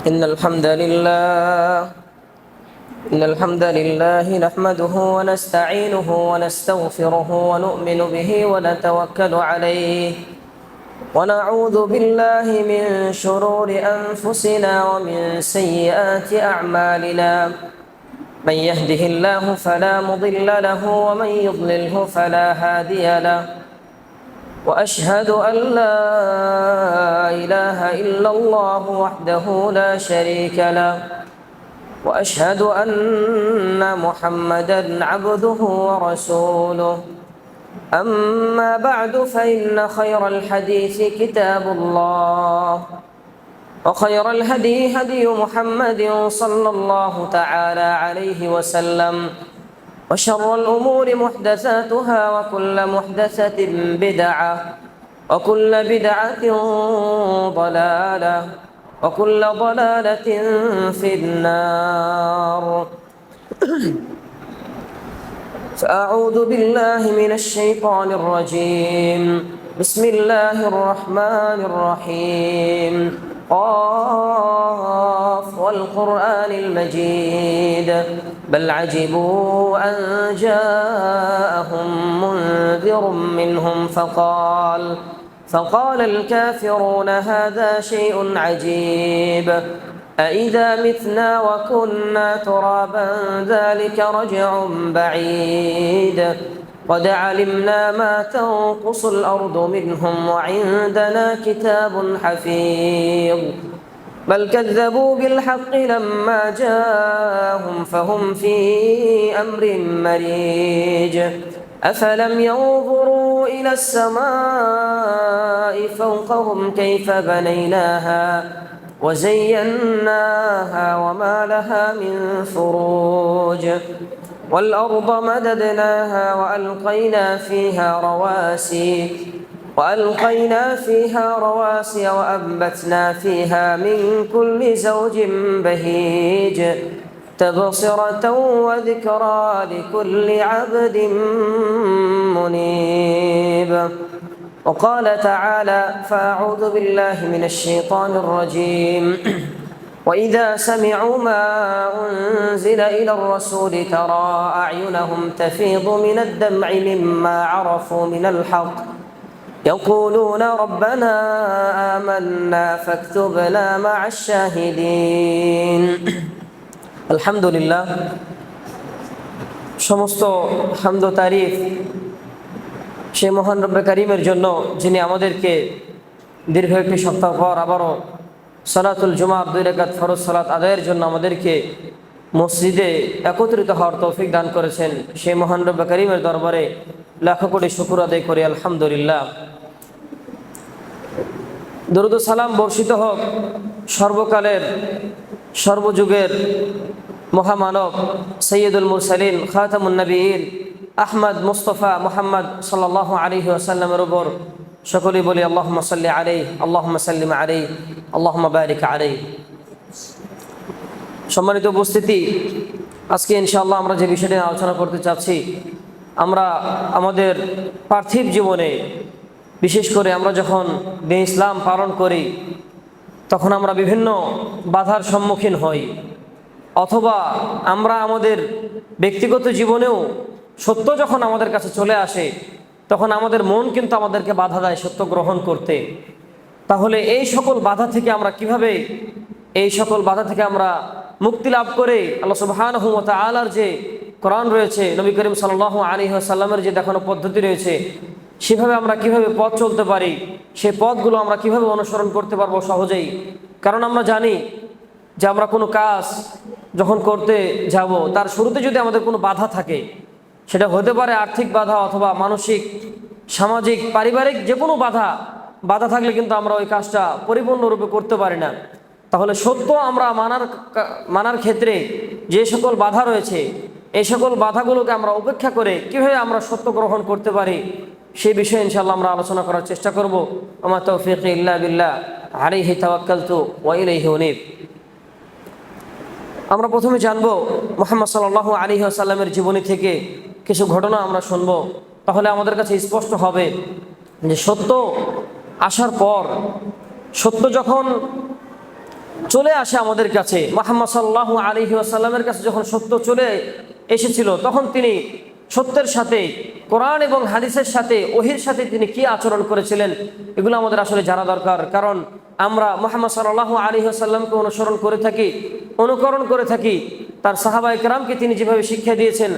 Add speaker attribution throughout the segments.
Speaker 1: إن الحمد لله نحمده ونستعينه ونستغفره ونؤمن به ونتوكل عليه ونعوذ بالله من شرور أنفسنا ومن سيئات أعمالنا. من يهده الله فلا مضل له ومن يضلله فلا هادي له. وأشهد أن لا إله إلا الله وحده لا شريك له. وأشهد أن محمدًا عبده ورسوله. أما بعد فإن خير الحديث كتاب الله، وخير الهدي هدي محمد صلى الله تعالى عليه وسلم، وشر الأمور محدثاتها وكل محدثة بدعة وكل بدعة ضلالة وكل ضلالة في النار. فأعوذ بالله من الشيطان الرجيم. بسم الله الرحمن الرحيم. قاف والقرآن المجيد بل عجبوا أن جاءهم منذر منهم فقال الكافرون هذا شيء عجيب. أإذا متنا وكنا ترابا ذلك رجع بعيد. قد علمنا ما تنقص الأرض منهم وعندنا كتاب حفيظ. بل كذبوا بالحق لما جاءهم فهم في أمر مريج. أفلم ينظروا إلى السماء فوقهم كيف بنيناها وزيناها وما لها من فروج. والأرض مددناها وألقينا فيها رواسي وأنبتنا فيها من كل زوج بهيج. تبصرة وذكرى لكل عبد منيب. وقال تعالى: فأعوذ بالله من الشيطان الرجيم. وإذا سمعوا ما أنزل إلى الرسول ترى أعينهم تفيض من الدمع مما عرفوا من الحق يقولون ربنا آمنا فاكتبنا مع الشاهدين. আলহামদুলিল্লাহ, সমস্ত হামদ ও তারিফ সেই মহান রব্বে কারীমের জন্য, যিনি আমাদেরকে দীর্ঘ একটি সপ্তাহ পর আবারও সালাতুল জুমার 2 রাকাত ফরজ সালাত আদায়ের জন্য আমাদেরকে মসজিদে একত্রিত হওয়ার তৌফিক দান করেছেন। সেই মহান রব্বে কারীমের দরবারে লাখো কোটি শুকর আদায় করি আলহামদুলিল্লাহ। দরুদ ও সালাম বর্ষিত হোক সর্বকালের সর্বযুগের মহামানব সৈয়দুল মুরসালিন খাতামুন নবীন আহমদ মুস্তফা মুহাম্মদ সাল্লাল্লাহু আলাইহি ওয়াসাল্লামের উপর। সকলেই বলি আল্লাহুম্মা সাল্লি আলাইহি, আল্লাহুম্মা সাল্লিম আলাইহি, আল্লাহুম্মা বারিক আলাইহি। সম্মানিত উপস্থিতি, আজকে ইনশাআল্লাহ আমরা যে বিষয়টি নিয়ে আলোচনা করতে চাচ্ছি, আমরা আমাদের পার্থিব জীবনে বিশেষ করে আমরা যখন দিন ইসলাম পালন করি তখন আমরা বিভিন্ন বাধার সম্মুখীন হই, অথবা আমরা আমাদের ব্যক্তিগত জীবনেও সত্য যখন আমাদের কাছে চলে আসে তখন আমাদের মন কিন্তু আমাদেরকে বাধা দেয় সত্য গ্রহণ করতে। তাহলে এই সকল বাধা থেকে আমরা মুক্তি লাভ করে আল্লাহ সুবহানাহু ওয়া তাআলার যে কোরআন রয়েছে, নবী করিম সাল্লাল্লাহু আলাইহি ওয়াসাল্লামের যে দেখানো পদ্ধতি রয়েছে, সেভাবে আমরা কিভাবে পথ চলতে পারি, সেই পথগুলো আমরা কিভাবে অনুসরণ করতে পারবো সহজেই। কারণ আমরা জানি যে আমরা কোনো কাজ যখন করতে যাব তার শুরুতে যদি আমাদের কোনো বাধা থাকে, সেটা হতে পারে আর্থিক বাধা অথবা মানসিক, সামাজিক, পারিবারিক যে কোনো বাধা থাকলে কিন্তু আমরা ওই কাজটা পরিপূর্ণরূপে করতে পারি না। তাহলে সত্য আমরা মানার ক্ষেত্রে যে সকল বাধা রয়েছে, এই সকল বাধাগুলোকে আমরা উপেক্ষা করে কীভাবে আমরা সত্য গ্রহণ করতে পারি, সেই বিষয়ে ইনশাআল্লাহ আমরা আলোচনা করার চেষ্টা করব। ওমা তাওফীকি ইল্লা বিল্লাহ, আলাইহি তাওয়াক্কালতু ওয়া ইলাইহি উনীব। আমরা প্রথমে জানব মুহাম্মদ সাল্লাল্লাহু আলাইহি ওয়াসাল্লামের জীবনী থেকে কিছু ঘটনা আমরা শুনব। তাহলে আমাদের কাছে স্পষ্ট হবে যে সত্য আসার পর, সত্য যখন চলে আসে আমাদের কাছে, মুহাম্মদ সাল্লাল্লাহু আলাইহি ওয়াসাল্লামের কাছে যখন সত্য চলে এসেছিল, তখন তিনি সত্যের সাথে, কোরআন এবং হাদিসের সাথে, ওহির সাথে তিনি কি আচরণ করেছিলেন, এগুলো আমাদের আসলে জানা দরকার। কারণ আমরা মুহাম্মদ সাল্লাল্লাহু আলাইহি ওয়াসাল্লামকে অনুসরণ করে থাকি, অনুকরণ করে থাকি, তার সাহাবায়ে কেরামকে তিনি যেভাবে শিক্ষা দিয়েছেন,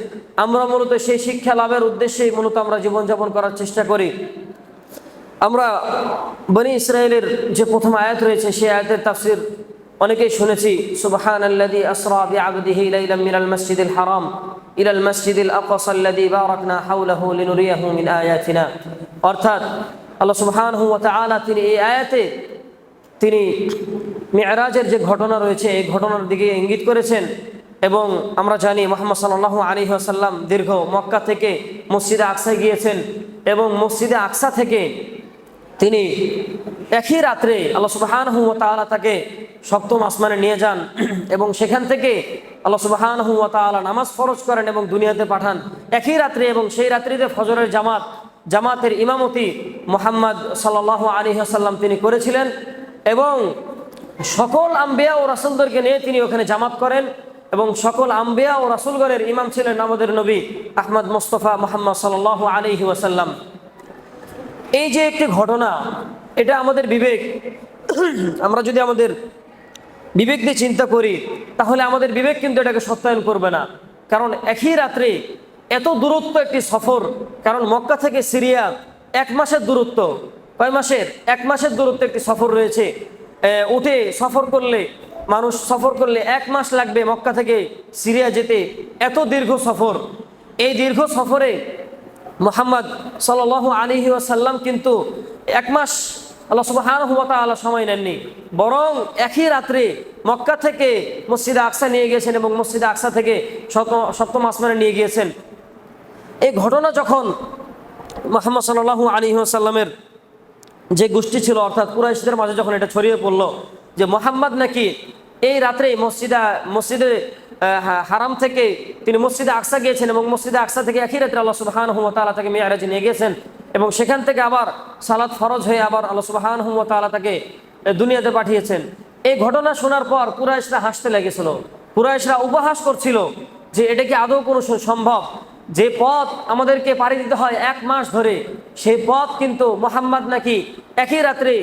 Speaker 1: আমরা মূলত সেই শিক্ষা লাভের উদ্দেশ্যেই মূলত আমরা জীবনযাপন করার চেষ্টা করি। আমরা বনি ইসরায়েলের যে প্রথম আয়াত রয়েছে, সেই আয়াতের তাফসীর অনেকেই শুনেছি, সুবহানাল্লাযী আসরা বিআবদিহি লাইলাম মিনাল মাসজিদিল হারাম ইলাল মাসজিদিল আকসা আল্লাযী বারাকনা হাওলাহু লিনুরিয়াহু মিন আয়াতিনা। অর্থাৎ আল্লাহ সুবহানাহু ওয়া তাআলা তিনি এই আয়াতে তিনি মিরাজের যে ঘটনা রয়েছে এই ঘটনার দিকে ইঙ্গিত করেছেন। এবং আমরা জানি মুহাম্মদ সাল্লাল্লাহু আলাইহি ওয়াসাল্লাম দীর্ঘ মক্কা থেকে মসজিদে আকসায় গিয়েছেন এবং মসজিদে আকসা থেকে তিনি একই রাত্রে আল্লাহ সুবহানাহু ওয়া তাআলা তাকে সপ্তম আসমানে নিয়ে যান এবং সেখান থেকে আল্লাহ সুবহানাহু ওয়া তাআলা নামাজ ফরজ করেন এবং দুনিয়াতে পাঠান একই রাত্রে। এবং সেই রাত্রিতে ফজরের জামাতের ইমামতি মুহাম্মদ সাল্লাল্লাহু আলাইহি ওয়াসাল্লাম তিনি করেছিলেন এবং সকল আম্বিয়া ও রাসূলদেরকে নিয়ে তিনি ওখানে জামাত করেন এবং সকল আম্বিয়া ও রাসূলগণের ইমাম ছিলেন আমাদের নবী আহমদ মুস্তাফা মুহাম্মদ সাল্লাল্লাহু আলাইহি ওয়াসাল্লাম। এই যে একটি ঘটনা, এটা আমাদের বিবেক, আমরা যদি আমাদের বিবেক দিয়ে চিন্তা করি তাহলে আমাদের বিবেক কিন্তু এটাকে সত্যায়ন করবে না। কারণ একই রাত্রে এত দূরত্ব একটি সফর, কারণ মক্কা থেকে সিরিয়া 1 মাসের দূরত্ব, কয় মাসের? 1 মাসের দূরত্ব একটি সফর রয়েছে। উঠে সফর করলে, মানুষ সফর করলে 1 মাস লাগবে মক্কা থেকে সিরিয়া যেতে, এত দীর্ঘ সফর। এই দীর্ঘ সফরে মুহাম্মদ সাল্লাল্লাহু আলাইহি ওয়াসাল্লাম কিন্তু 1 মাস আল্লাহ সুবহানাহু ওয়া তাআলা সময় নেননি, বরং একই রাত্রে মক্কা থেকে মসজিদে আকসা নিয়ে গিয়েছেন এবং মসজিদে আকসা থেকে সপ্তম আসমানে নিয়ে গিয়েছেন। এই ঘটনা যখন মুহাম্মদ সাল্লাল্লাহু আলাইহি ওয়াসাল্লামের যে গোষ্ঠী ছিল, অর্থাৎ কুরাইশদের মাঝে যখন এটা ছড়িয়ে পড়ল যে মুহাম্মদ নাকি এই রাত্রে মসজিদে হারাম থেকে তিনি মসজিদে আকসা গিয়েছেন এবং মসজিদে আকসা থেকে একই রাত্রে আল্লাহ সুবহানাহু ওয়া তাআলা তাকে মিরাজে নিয়ে গিয়েছেন এবং সেখান থেকে আবার সালাত ফরজ হয়ে আবার আল্লাহ সুবহানাহু ওয়া তাআলা তাকে দুনিয়াতে পাঠিয়েছেন। এই ঘটনা শোনার পর কুরাইশরা হাসতে লেগেছিল, কুরাইশরা উপহাস করছিল যে এটা কি আদৌ কোনো সম্ভব, যে পথ আমাদেরকে পাড়ি দিতে হয় 1 মাস ধরে, সেই পথ কিন্তু মুহাম্মদ নাকি একই রাত্রে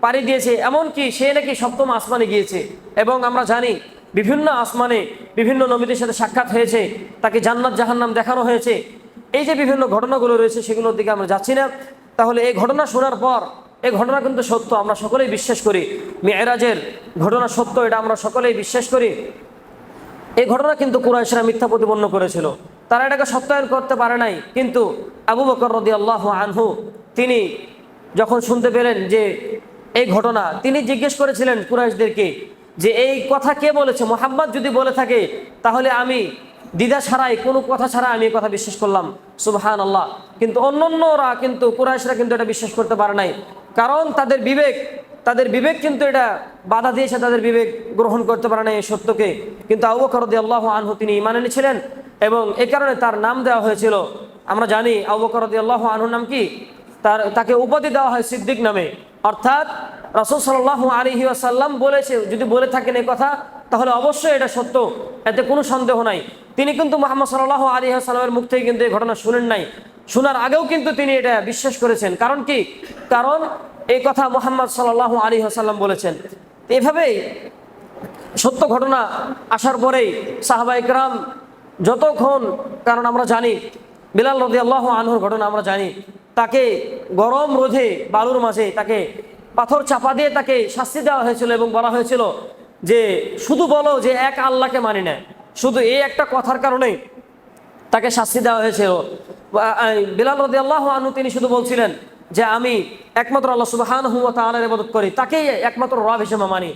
Speaker 1: পাড়ি দিয়েছে, এমনকি সে নাকি সপ্তম আসমানে গিয়েছে। এবং আমরা জানি বিভিন্ন আসমানে বিভিন্ন নবীদের সাথে সাক্ষাৎ হয়েছে, তাকে জান্নাত জাহান্নাম দেখানো হয়েছে। এই যে বিভিন্ন ঘটনাগুলো রয়েছে সেগুলোর দিকে আমরা যাচ্ছি না। তাহলে এই ঘটনা শোনার পর, এই ঘটনা কিন্তু সত্য, আমরা সকলেই বিশ্বাস করি, মিরাজের ঘটনা সত্য, এটা আমরা সকলেই বিশ্বাস করি। এই ঘটনা কিন্তু কুরাইশরা মিথ্যা প্রতিপন্ন করেছিল, তারা এটাকে সত্যায়ন করতে পারে নাই। কিন্তু আবু বকর রাদিয়াল্লাহু আনহু তিনি যখন শুনতে পেলেন যে এই ঘটনা, তিনি জিজ্ঞেস করেছিলেন কুরাইশদেরকে যে এই কথা কে বলেছে, মুহাম্মদ যদি বলে থাকে তাহলে আমি দ্বিধা ছাড়াই, কোনো কথা ছাড়া আমি এই কথা বিশ্বাস করলাম, সুবহানাল্লাহ। কিন্তু অন্যান্যরা কিন্তু কুরাইশরা কিন্তু এটা বিশ্বাস করতে পারে নাই, কারণ তাদের বিবেক কিন্তু এটা বাধা দিয়েছে, তাদের বিবেক গ্রহণ করতে পারে না এই সত্যকে। কিন্তু আবু বকর রাদিয়াল্লাহু আনহু তিনি ঈমান এনেছিলেন এবং এই কারণে তার নাম দেওয়া হয়েছিল, আমরা জানি আবু বকর রাদিয়াল্লাহু আনহুর নাম কি, তাকে উপাধি দেওয়া হয় সিদ্দিক নামে। অর্থাৎ রাসূল সাল্লাল্লাহু আলাইহি ওয়াসাল্লাম বলেছে, যদি বলে থাকেন এই কথা তাহলে অবশ্যই এটা সত্য, এতে কোনো সন্দেহ নাই। তিনি কিন্তু মুহাম্মদ সাল্লাল্লাহু আলাইহি ওয়াসাল্লামের মুখ থেকে কিন্তু এই ঘটনা শুনেন নাই, শোনার আগেও কিন্তু তিনি এটা বিশ্বাস করেছেন। কারণ কি? কারণ এই কথা মুহাম্মদ সাল্লাল্লাহু আলাইহি ওয়াসাল্লাম বলেছেন। এভাবেই সত্য ঘটনা আসার পরেই সাহাবায়ে কেরাম যতক্ষণ, কারণ আমরা জানি বিলাল রাদিয়াল্লাহু আনহুর ঘটনা আমরা জানি, তাকে গরম রোদে বালুর মাঝে তাকে পাথর চাপা দিয়ে তাকে শাস্তি দেওয়া হয়েছিল এবং বলা হয়েছিল যে শুধু বলো যে এক আল্লাহকে মানি না, শুধু এই একটা কথার কারণে তাকে শাস্তি দেওয়া হয়েছিল। বিলাল রাদিয়াল্লাহু আনহু তিনি শুধু বলছিলেন যে আমি একমাত্র আল্লাহ সুবহানাহু ওয়া তাআলার ইবাদত করি, তাকেই একমাত্র রব হিসেবে মানি।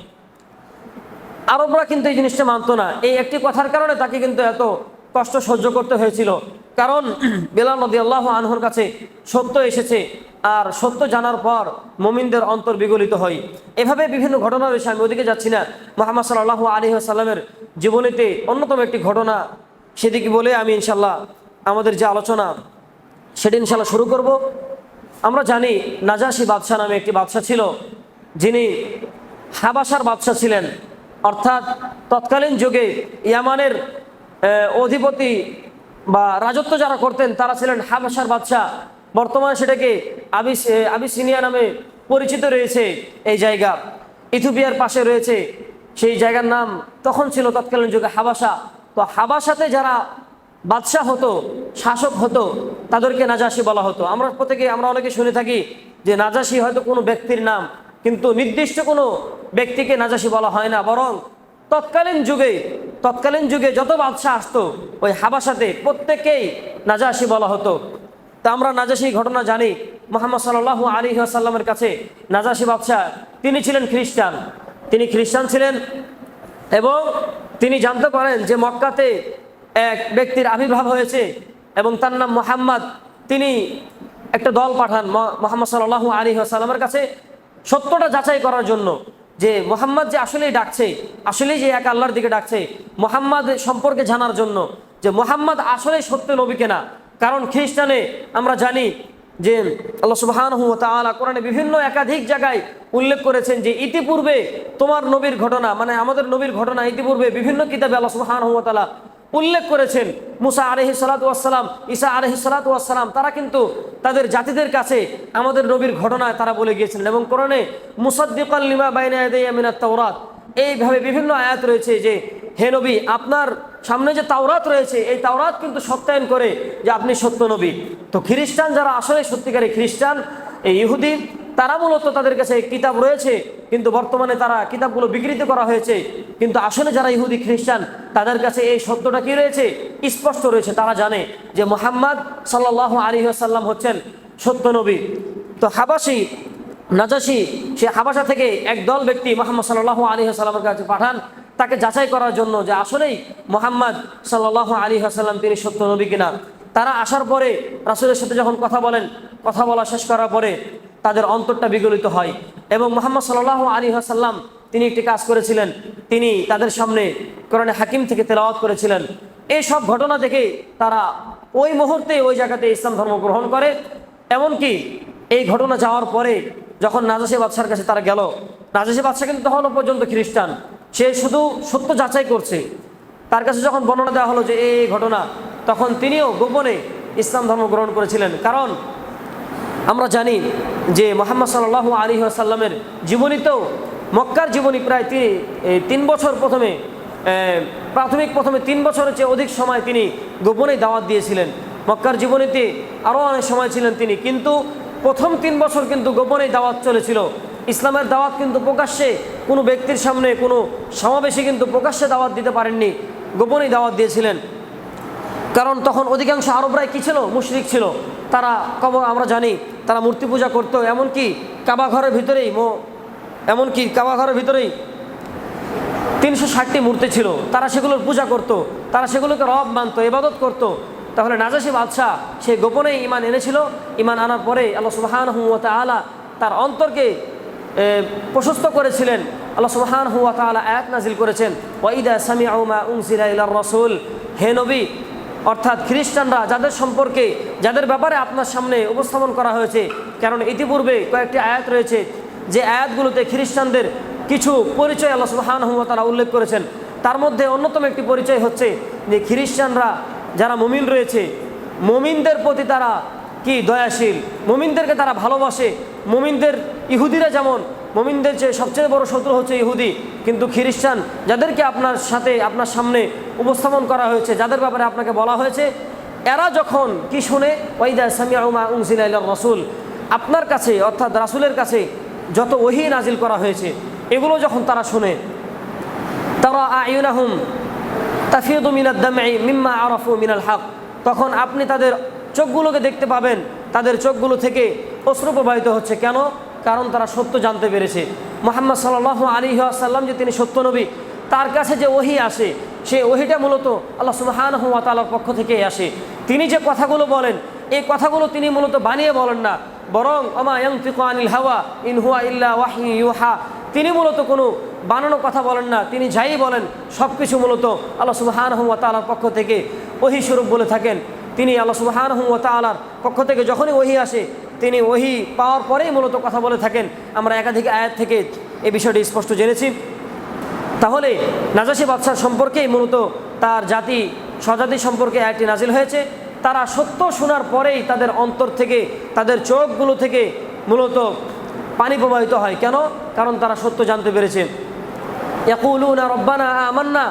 Speaker 1: আরবরা কিন্তু এই জিনিসটা মানতো না, এই একটি কথার কারণে তাকে কিন্তু এত কষ্ট সহ্য করতে হয়েছিল। কারণ বিলাল রাদিয়াল্লাহু আনহুর কাছে সত্য এসেছে, আর সত্য জানার পর মুমিনদের অন্তর বিগলিত হয়। এভাবে বিভিন্ন ঘটনা রয়েছে, আমি ওদিকে যাচ্ছি না। মুহাম্মদ সাল্লাল্লাহু আলাইহি ওয়াসাল্লামের জীবনীতে অন্যতম একটি ঘটনা, সেদিকে বলে আমি ইনশাল্লাহ আমাদের যে আলোচনা সেটি ইনশাল্লাহ শুরু করব। আমরা জানি নাজাশী বাদশাহ নামে একটি বাদশাহ ছিল, যিনি হাবাসার বাদশাহ ছিলেন। অর্থাৎ তৎকালীন যুগে ইয়ামানের অধিপতি বা রাজত্ব যারা করতেন তারা ছিলেন হাবাসার বাদশাহ। বর্তমানে সেটাকে আবিসিনিয়া নামে পরিচিত রয়েছে। এই জায়গা ইথিওপিয়ার পাশে রয়েছে, সেই জায়গার নাম তখন ছিল তৎকালীন যুগে হাবাসা। তো হাবাসাতে যারা বাদশাহ হতো, শাসক হতো, তাদেরকে নাজাসি বলা হতো। আমরা অনেকে শুনে থাকি যে নাজাসি হয়তো কোনো ব্যক্তির নাম, কিন্তু নির্দিষ্ট কোনো ব্যক্তিকে নাজাসি বলা হয় না, বরং তৎকালীন যুগে যত বাদশাহ আসতো ওই হাবাসাতে প্রত্যেককেই নাজাসি বলা হতো। তা আমরা নাজাসি ঘটনা জানি। মুহাম্মদ সাল্লাল্লাহু আলাইহি ওয়াসাল্লামের কাছে নাজাসি বাদশাহ তিনি ছিলেন খ্রিস্টান ছিলেন, এবং তিনি জানতে পারেন যে মক্কাতে এক ব্যক্তির আবির্ভাব হয়েছে এবং তার নাম মুহাম্মদ। তিনি একটা দল পাঠান মুহাম্মদ সাল্লাল্লাহু আলাইহি ওয়াসাল্লামের কাছে সত্যটা যাচাই করার জন্য, যে মুহাম্মদ যে আসলেই ডাকছে, আসলেই যে এক আল্লাহর দিকে ডাকছে, মুহাম্মদ সম্পর্কে জানার জন্য যে মুহাম্মদ আসলেই সত্য নবী কিনা। কারণ খ্রিস্টানে আমরা জানি যে আল্লাহ সুবহানাহু ওয়া তাআলা কোরআনে বিভিন্ন একাধিক জায়গায় উল্লেখ করেছেন যে ইতিপূর্বে তোমার নবীর ঘটনা, মানে আমাদের নবীর ঘটনা ইতিপূর্বে বিভিন্ন কিতাবে আল্লাহ সুবহানাহু ওয়া তাআলা উল্লেখ করেছেন। মুসা আলাইহিস সালাতু ওয়াস সালাম, ঈসা আলাইহিস সালাতু ওয়াস সালাম, তারা কিন্তু তাদের জাতিদের কাছে আমাদের নবীর ঘটনায় তারা বলে গিয়েছিলেন। এবং কোরআনে মুসাদ্দিকাল লিমা বাইনা ইয়াদাইয়া মিনাত তাওরাত, এইভাবে বিভিন্ন আয়াত রয়েছে যে হে নবী, আপনার সামনে যে তাওরাত রয়েছে এই তাওরাত কিন্তু সত্যায়ন করে যে আপনি সত্য নবী। তো খ্রিস্টান যারা আসলে সত্যিকারী খ্রিস্টান, এই ইহুদি, তারা মূলত তাদের কাছে কিতাব রয়েছে, কিন্তু বর্তমানে তারা কিতাবগুলো বিকৃত করা হয়েছে। কিন্তু আসলে যারা ইহুদি খ্রিস্টান তাদের কাছে এই সত্যটা কি রয়েছে? স্পষ্ট রয়েছে। তারা জানে যে মুহাম্মদ সাল্লাল্লাহু আলাইহি ওয়াসাল্লাম হচ্ছেন সত্য নবী। তো নাজাসি সে হাবাসা থেকে একদল ব্যক্তি মুহাম্মদ সাল্লাল্লাহু আলাইহি ওয়াসাল্লামের কাছে পাঠান তাকে যাচাই করার জন্য যে আসলেই মুহাম্মদ সাল্লাল্লাহু আলাইহি ওয়াসাল্লাম তিনি সত্য নবী কিনা। তারা আসার পরে রাসূলের সাথে যখন কথা বলা শেষ করার পরে তাদের অন্তরটা বিগলিত হয়। এবং মুহাম্মদ সাল্লাল্লাহু আলাইহি ওয়াসাল্লাম তিনি একটি কাজ করেছিলেন, তিনি তাদের সামনে কোরআনে হাকিম থেকে তেলাওয়াত করেছিলেন। এই সব ঘটনা দেখে তারা ওই মুহূর্তে ওই জায়গাতে ইসলাম ধর্ম গ্রহণ করে। এমনকি এই ঘটনা যাওয়ার পরে যখন নাজাসি বাদশার কাছে তারা গেল, নাজাসি বাদশা কিন্তু তখনও পর্যন্ত খ্রিস্টান, সে শুধু সত্য যাচাই করছে। তার কাছে যখন বর্ণনা দেওয়া হলো যে এই ঘটনা, তখন তিনিও গোপনে ইসলাম ধর্ম গ্রহণ করেছিলেন। কারণ আমরা জানি যে মুহাম্মদ সাল্লাল্লাহু আলাইহি ওয়াসাল্লামের জীবনীতেও মক্কার জীবনী প্রায় 3 বছর প্রথমে 3 বছরের চেয়ে অধিক সময় তিনি গোপনে দাওয়াত দিয়েছিলেন। মক্কার জীবনীতে আরও অনেক সময় ছিলেন তিনি, কিন্তু প্রথম 3 বছর কিন্তু গোপনে দাওয়াত চলেছিল। ইসলামের দাওয়াত কিন্তু প্রকাশ্যে কোনো ব্যক্তির সামনে কোনো সমাবেশে কিন্তু প্রকাশ্যে দাওয়াত দিতে পারেননি, গোপনেই দাওয়াত দিয়েছিলেন। কারণ তখন অধিকাংশ আরবরাই কি ছিল? মুশরিক ছিল। তারা আমরা জানি তারা মূর্তি পূজা করতো। এমনকি কাবা ঘরের ভিতরেই 360টি মূর্তি ছিল, তারা সেগুলোর পূজা করত, তারা সেগুলোকে রব মানত, ইবাদত করত। তাহলে নাজাসি বাদশাহ সে গোপনেই ঈমান এনেছিল। ঈমান আনার পরে আল্লাহ সুবহানাহু ওয়া তাআলা তার অন্তরকে প্রশস্ত করেছিলেন। আল্লাহ সুবহানাহু ওয়া তাআলা আয়াত নাজিল করেছেন, ওয়া ইযা সামি'উ মা উনজিলা ইলার রাসূল, হে নবী, অর্থাৎ খ্রিস্টানরা যাদের ব্যাপারে আপনার সামনে উপস্থাপন করা হয়েছে। কারণ ইতিপূর্বে কয়েকটি আয়াত রয়েছে যে আয়াতগুলোতে খ্রিস্টানদের কিছু পরিচয় আল্লাহ সুবহানাহু ওয়া তাআলা উল্লেখ করেছেন। তার মধ্যে অন্যতম একটি পরিচয় হচ্ছে যে খ্রিস্টানরা যারা মুমিন রয়েছে, মুমিনদের প্রতি তারা কি দয়াশীল, মুমিনদেরকে তারা ভালোবাসে। ইহুদিরা যেমন মুমিনদের যে সবচেয়ে বড় শত্রু হচ্ছে ইহুদি, কিন্তু খ্রিস্টান যাদেরকে আপনার সামনে উপস্থাপন করা হয়েছে, যাদের ব্যাপারে আপনাকে বলা হয়েছে, এরা যখন কি শুনে, ওয়াইদা সামি'উ মা উনজিলা ইলার রাসূল, আপনার কাছে অর্থাৎ রাসূলের কাছে যত ওহী নাজিল করা হয়েছে এগুলো যখন তারা শুনে, তারা আয়ুনাহুম তাফিদু মিনাদ দাম'i মিম্মা আরাফু মিনাল হক, তখন আপনি তাদের চোখগুলোকে দেখতে পাবেন, তাদের চোখগুলো থেকে অশ্রু প্রবাহিত হচ্ছে। কেন? কারণ তারা সত্য জানতে পেরেছে। মুহাম্মদ সাল্লাল্লাহু আলাইহি ওয়াসাল্লাম যে তিনি সত্য নবী, তার কাছে যে ওহী আসে সেই ওহীটা মূলত আল্লাহ সুবহানাহু ওয়া তাআলার পক্ষ থেকেই আসে। তিনি যে কথাগুলো বলেন এই কথাগুলো তিনি মূলত বানিয়ে বলেন না, বরং আমা ইয়ানতিকু আনিল হাওয়া ইন হুয়া ইল্লা ওয়াহয়ু ইউহা, তিনি মূলত কোনো বানানো কথা বলেন না। তিনি যাই বলেন সব কিছু মূলত আল্লাহ সুবহানাহু ওয়া তাআলার পক্ষ থেকে ওহী স্বরূপ বলে থাকেন। তিনি আল্লাহ সুবহানাহু ওয়া তাআলার পক্ষ থেকে যখনই ওহী আসে তিনি ওহী পাওয়ার পরেই মূলত কথা বলে থাকেন। আমরা একাধিক আয়াত থেকে এই বিষয়টি স্পষ্ট জেনেছি। তাহলে নাজাশী বাদশাহ সম্পর্কেই মূলত তার জাতি স্বজাতি সম্পর্কে আয়াতটি নাজিল হয়েছে। তারা সত্য শোনার পরেই তাদের অন্তর থেকে, তাদের চোখগুলো থেকে মূলত পানি প্রবাহিত হয়। কেন? কারণ তারা সত্য জানতে পেরেছে। ইয়াকুলুনা রব্বানা আমান্না,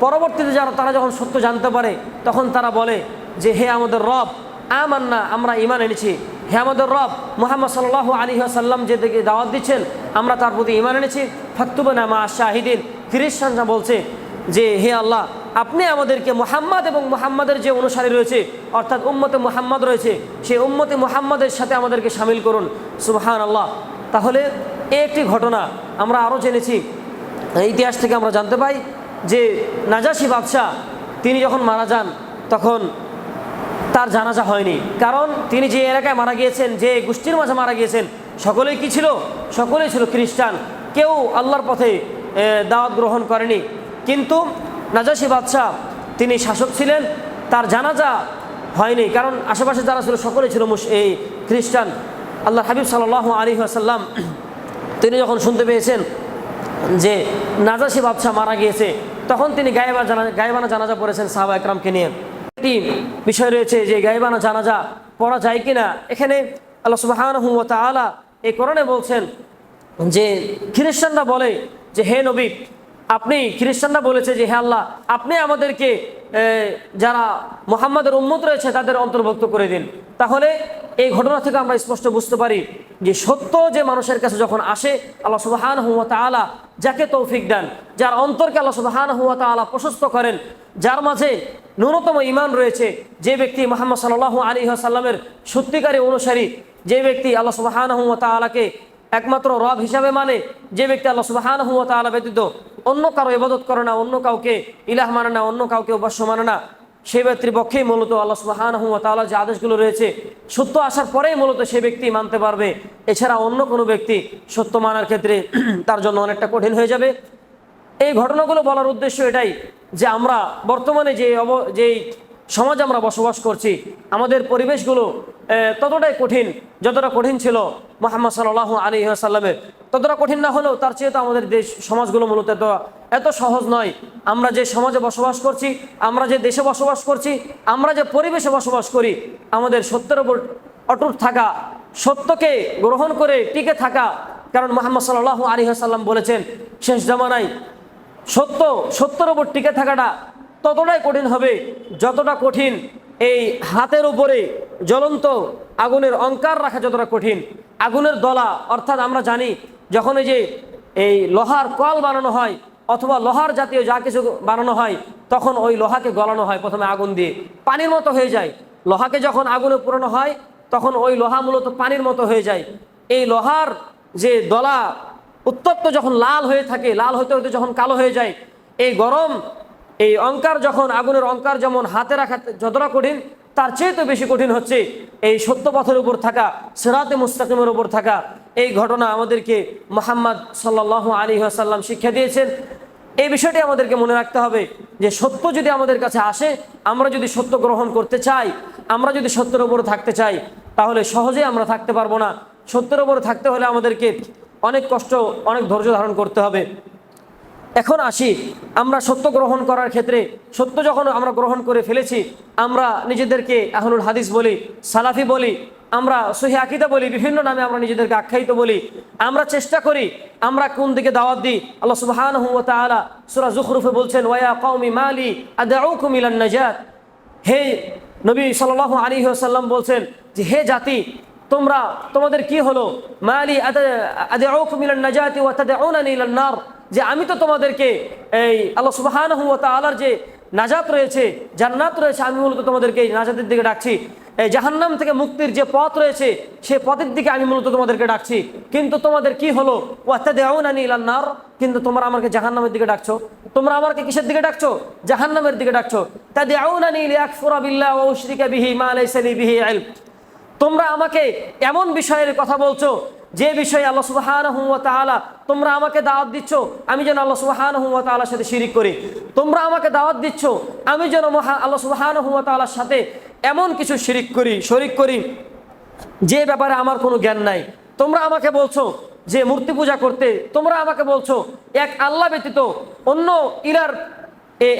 Speaker 1: পরবর্তীতে তারা যখন সত্য জানতে পারে তখন তারা বলে যে হে আমাদের রব, আমান্না, আমরা ঈমান এনেছি। হে আমাদের রব, মুহাম্মদ সাল্লাল্লাহু আলাইহি ওয়াসাল্লাম যে দিকে দাওয়াত দিচ্ছেন আমরা তার প্রতি ঈমান এনেছি। ফাকতুবনা মা শাহিদিন, খ্রিস্টানরা বলছে যে হে আল্লাহ, আপনি আমাদেরকে মুহাম্মদ এবং মুহাম্মাদের যে অনুসারী রয়েছে অর্থাৎ উম্মতে মুহাম্মদ রয়েছে সেই উম্মতে মুহাম্মাদের সাথে আমাদেরকে শামিল করুন। সুবহানাল্লাহ। তাহলে এই একটি ঘটনা আমরা আরও জেনেছি, ইতিহাস থেকে আমরা জানতে পাই যে নাজাশী বাদশাহ তিনি যখন মারা যান তখন তার জানাজা হয়নি। কারণ তিনি যে এলাকায় মারা গিয়েছেন, যে গোষ্ঠীর মাঝে মারা গিয়েছেন, সকলেই কি ছিল? সকলেই ছিল খ্রিস্টান। কেউ আল্লাহর পথে দাওয়াত গ্রহণ করেনি। কিন্তু নাজাশী বাদশাহ তিনি শাসক ছিলেন, তার জানাজা হয়নি, কারণ আশেপাশে যারা ছিল সকলেই ছিল এই খ্রিস্টান। আল্লাহ হাবিব সাল্লাল্লাহু আলাইহি ওয়াসাল্লাম তিনি যখন শুনতে পেয়েছেন যে নাজাশী বাদশাহ মারা গিয়েছে তখন তিনি গায়েবানা জানাজা পড়েছেন সাহাবা একরামকে নিয়ে। একটি বিষয় রয়েছে যে গায়েবানা জানাজা পড়া যায় কিনা। এখানে আল্লাহ সুবহানাহু ওয়া তাআলা এই কোরআনে বলছেন যে খ্রিস্টানরা বলে যে হে নবী, আপনি, খ্রিস্টানরা বলেছে যে হে আল্লাহ, আপনি আমাদেরকে যারা মুহাম্মাদের উম্মত রয়েছে তাদের অন্তর্ভুক্ত করে দিন। তাহলে এই ঘটনা থেকে আমরা স্পষ্ট বুঝতে পারি যে সত্য যে মানুষের কাছে যখন আসে আল্লাহ সুবহানাহু ওয়া তাআলা যাকে তৌফিক দেন, যার অন্তরকে আল্লাহ সুবহানাহু ওয়া তাআলা প্রশস্ত করেন, যার মাঝে ন্যূনতম ঈমান রয়েছে, যে ব্যক্তি মুহাম্মদ সাল্লাল্লাহু আলাইহি ওয়াসাল্লামের সত্যিকারী অনুসারী, যে ব্যক্তি আল্লাহ সুবহানাহু ওয়া তাআলাকে একমাত্র রব হিসাবে মানে, যে ব্যক্তি আল্লাহ সুবহানাহু ওয়া তাআলা ব্যতীত অন্য কারো ইবাদত করে না, অন্য কাউকে ইলাহ মানে না, অন্য কাউকে উপাস্য মানে না, সেই ব্যক্তির পক্ষেই মূলত আল্লাহ সুবহানাহু ওয়া তাআলার যে আদেশগুলো রয়েছে সত্য আসার পরেই মূলত সেই ব্যক্তি মানতে পারবে। এছাড়া অন্য কোনো ব্যক্তি সত্য মানার ক্ষেত্রে তার জন্য অনেকটা কঠিন হয়ে যাবে। এই ঘটনাগুলো বলার উদ্দেশ্য এটাই যে আমরা বর্তমানে যেই সমাজে আমরা বসবাস করছি, আমাদের পরিবেশগুলো ততটাই কঠিন যতটা কঠিন ছিল মুহাম্মদ সাল্লাল্লাহু আলাইহি ওয়াসাল্লামের। ততটা কঠিন না হলেও তার চেয়ে তো আমাদের দেশ সমাজগুলো মূলত এত সহজ নয়। আমরা যে সমাজে বসবাস করছি, আমরা যে দেশে বসবাস করছি, আমরা যে পরিবেশে বসবাস করি, আমাদের সত্যের উপর অটুট থাকা, সত্যকে গ্রহণ করে টিকে থাকা। কারণ মুহাম্মদ সাল্লাল্লাহু আলাইহি ওয়াসাল্লাম বলেছেন শেষ জামানায় সত্যের উপর টিকে থাকাটা ততটাই কঠিন হবে যতটা কঠিন এই হাতের উপরে জ্বলন্ত আগুনের অঙ্কার রাখা যতটা কঠিন। আগুনের দলা, অর্থাৎ আমরা জানি যখন এই লোহার কল বানানো হয় অথবা লোহার জাতীয় যা কিছু বানানো হয় তখন ওই লোহাকে গলানো হয় প্রথমে আগুন দিয়ে, পানির মতো হয়ে যায়। লোহাকে যখন আগুনে পোড়ানো হয় তখন ওই লোহা মূলত পানির মতো হয়ে যায়। এই লোহার যে দলা উত্তপ্ত যখন লাল হয়ে থাকে, লাল হতে হতে যখন কালো হয়ে যায়, এই গরম এই অঙ্কার যখন আগুনের অঙ্কার যেমন হাতে রাখা যতটা কঠিন, তার চেয়ে তো বেশি কঠিন হচ্ছে এই সত্য পথের উপর থাকা, সিরাতে মুস্তাকিমের উপর থাকা। এই ঘটনা আমাদেরকে মুহাম্মদ সাল্লাল্লাহু আলাইহি ওয়াসাল্লাম শিক্ষা দিয়েছেন। এই বিষয়টি আমাদেরকে মনে রাখতে হবে যে সত্য যদি আমাদের কাছে আসে, আমরা যদি সত্য গ্রহণ করতে চাই, আমরা যদি সত্যের উপরে থাকতে চাই, তাহলে সহজে আমরা থাকতে পারবো না। সত্যের উপরে থাকতে হলে আমাদেরকে অনেক কষ্ট, অনেক ধৈর্য ধারণ করতে হবে। এখন আসি আমরা সত্য গ্রহণ করার ক্ষেত্রে। সত্য যখন আমরা গ্রহণ করে ফেলেছি, আমরা নিজেদেরকে আহলুল হাদিস বলি, সালাফি বলি, আমরা সহিহ আকীদা বলি, বিভিন্ন নামে আমরা নিজেদেরকে আখ্যায়িত বলি। আমরা চেষ্টা করি আমরা কোন দিকে দাওয়াত দিই। আল্লাহ সুবহানাহু ওয়া তাআলা সূরা যুখরুফে বলছেন ওয়া ইয়া কওমি মালি আদউকুম ইলান নাজাত। হে নবী সাল্লাল্লাহু আলাইহি ওয়াসাল্লাম বলছেন যে হে জাতি, তোমাদের কি হলো, মালি আদউকুম ইলান নাজাতি ওয়া তাদউনানি ইলান নার, যে আমি তো তোমাদেরকে এই আল্লাহ সুবহানাহু ওয়া তাআলার যে নাজাত রয়েছে, জান্নাত রয়েছে, আমি মূলত তোমাদেরকে এই নাজাতের দিকে ডাকছি। এই জাহান্নাম থেকে মুক্তির যে পথ রয়েছে সেই পথের দিকে আমি মূলত তোমাদেরকে ডাকছি। কিন্তু তোমাদের কি হলো, ওয়া তাদউনানি ইলান নার, কিন্তু তোমরা আমাকে জাহান্নামের দিকে ডাকছো। তোমরা আমাকে কিসের দিকে ডাকছো? জাহান্নামের দিকে ডাকছো। তাদউনানি লিআকফুরা বিল্লাহি ওয়া উশরিকা বিহি মা লাইসা লি বিহি ইলম। তোমরা আমাকে এমন বিষয়ের কথা বলছো যে বিষয়ে আল্লাহ সুবহানাহু ওয়া তাআলা, তোমরা আমাকে দাওয়াত দিচ্ছ আমি যেন আল্লাহ সুবহানাহু ওয়া তাআলার সাথে শিরিক করি। তোমরা আমাকে দাওয়াত দিচ্ছ আমি যেন আল্লাহ সুবহানাহু ওয়া তাআলার সাথে এমন কিছু শরিক করি যে ব্যাপারে আমার কোনো জ্ঞান নাই। তোমরা আমাকে বলছো যে মূর্তি পূজা করতে, তোমরা আমাকে বলছো এক আল্লাহ ব্যতীত অন্য ইলার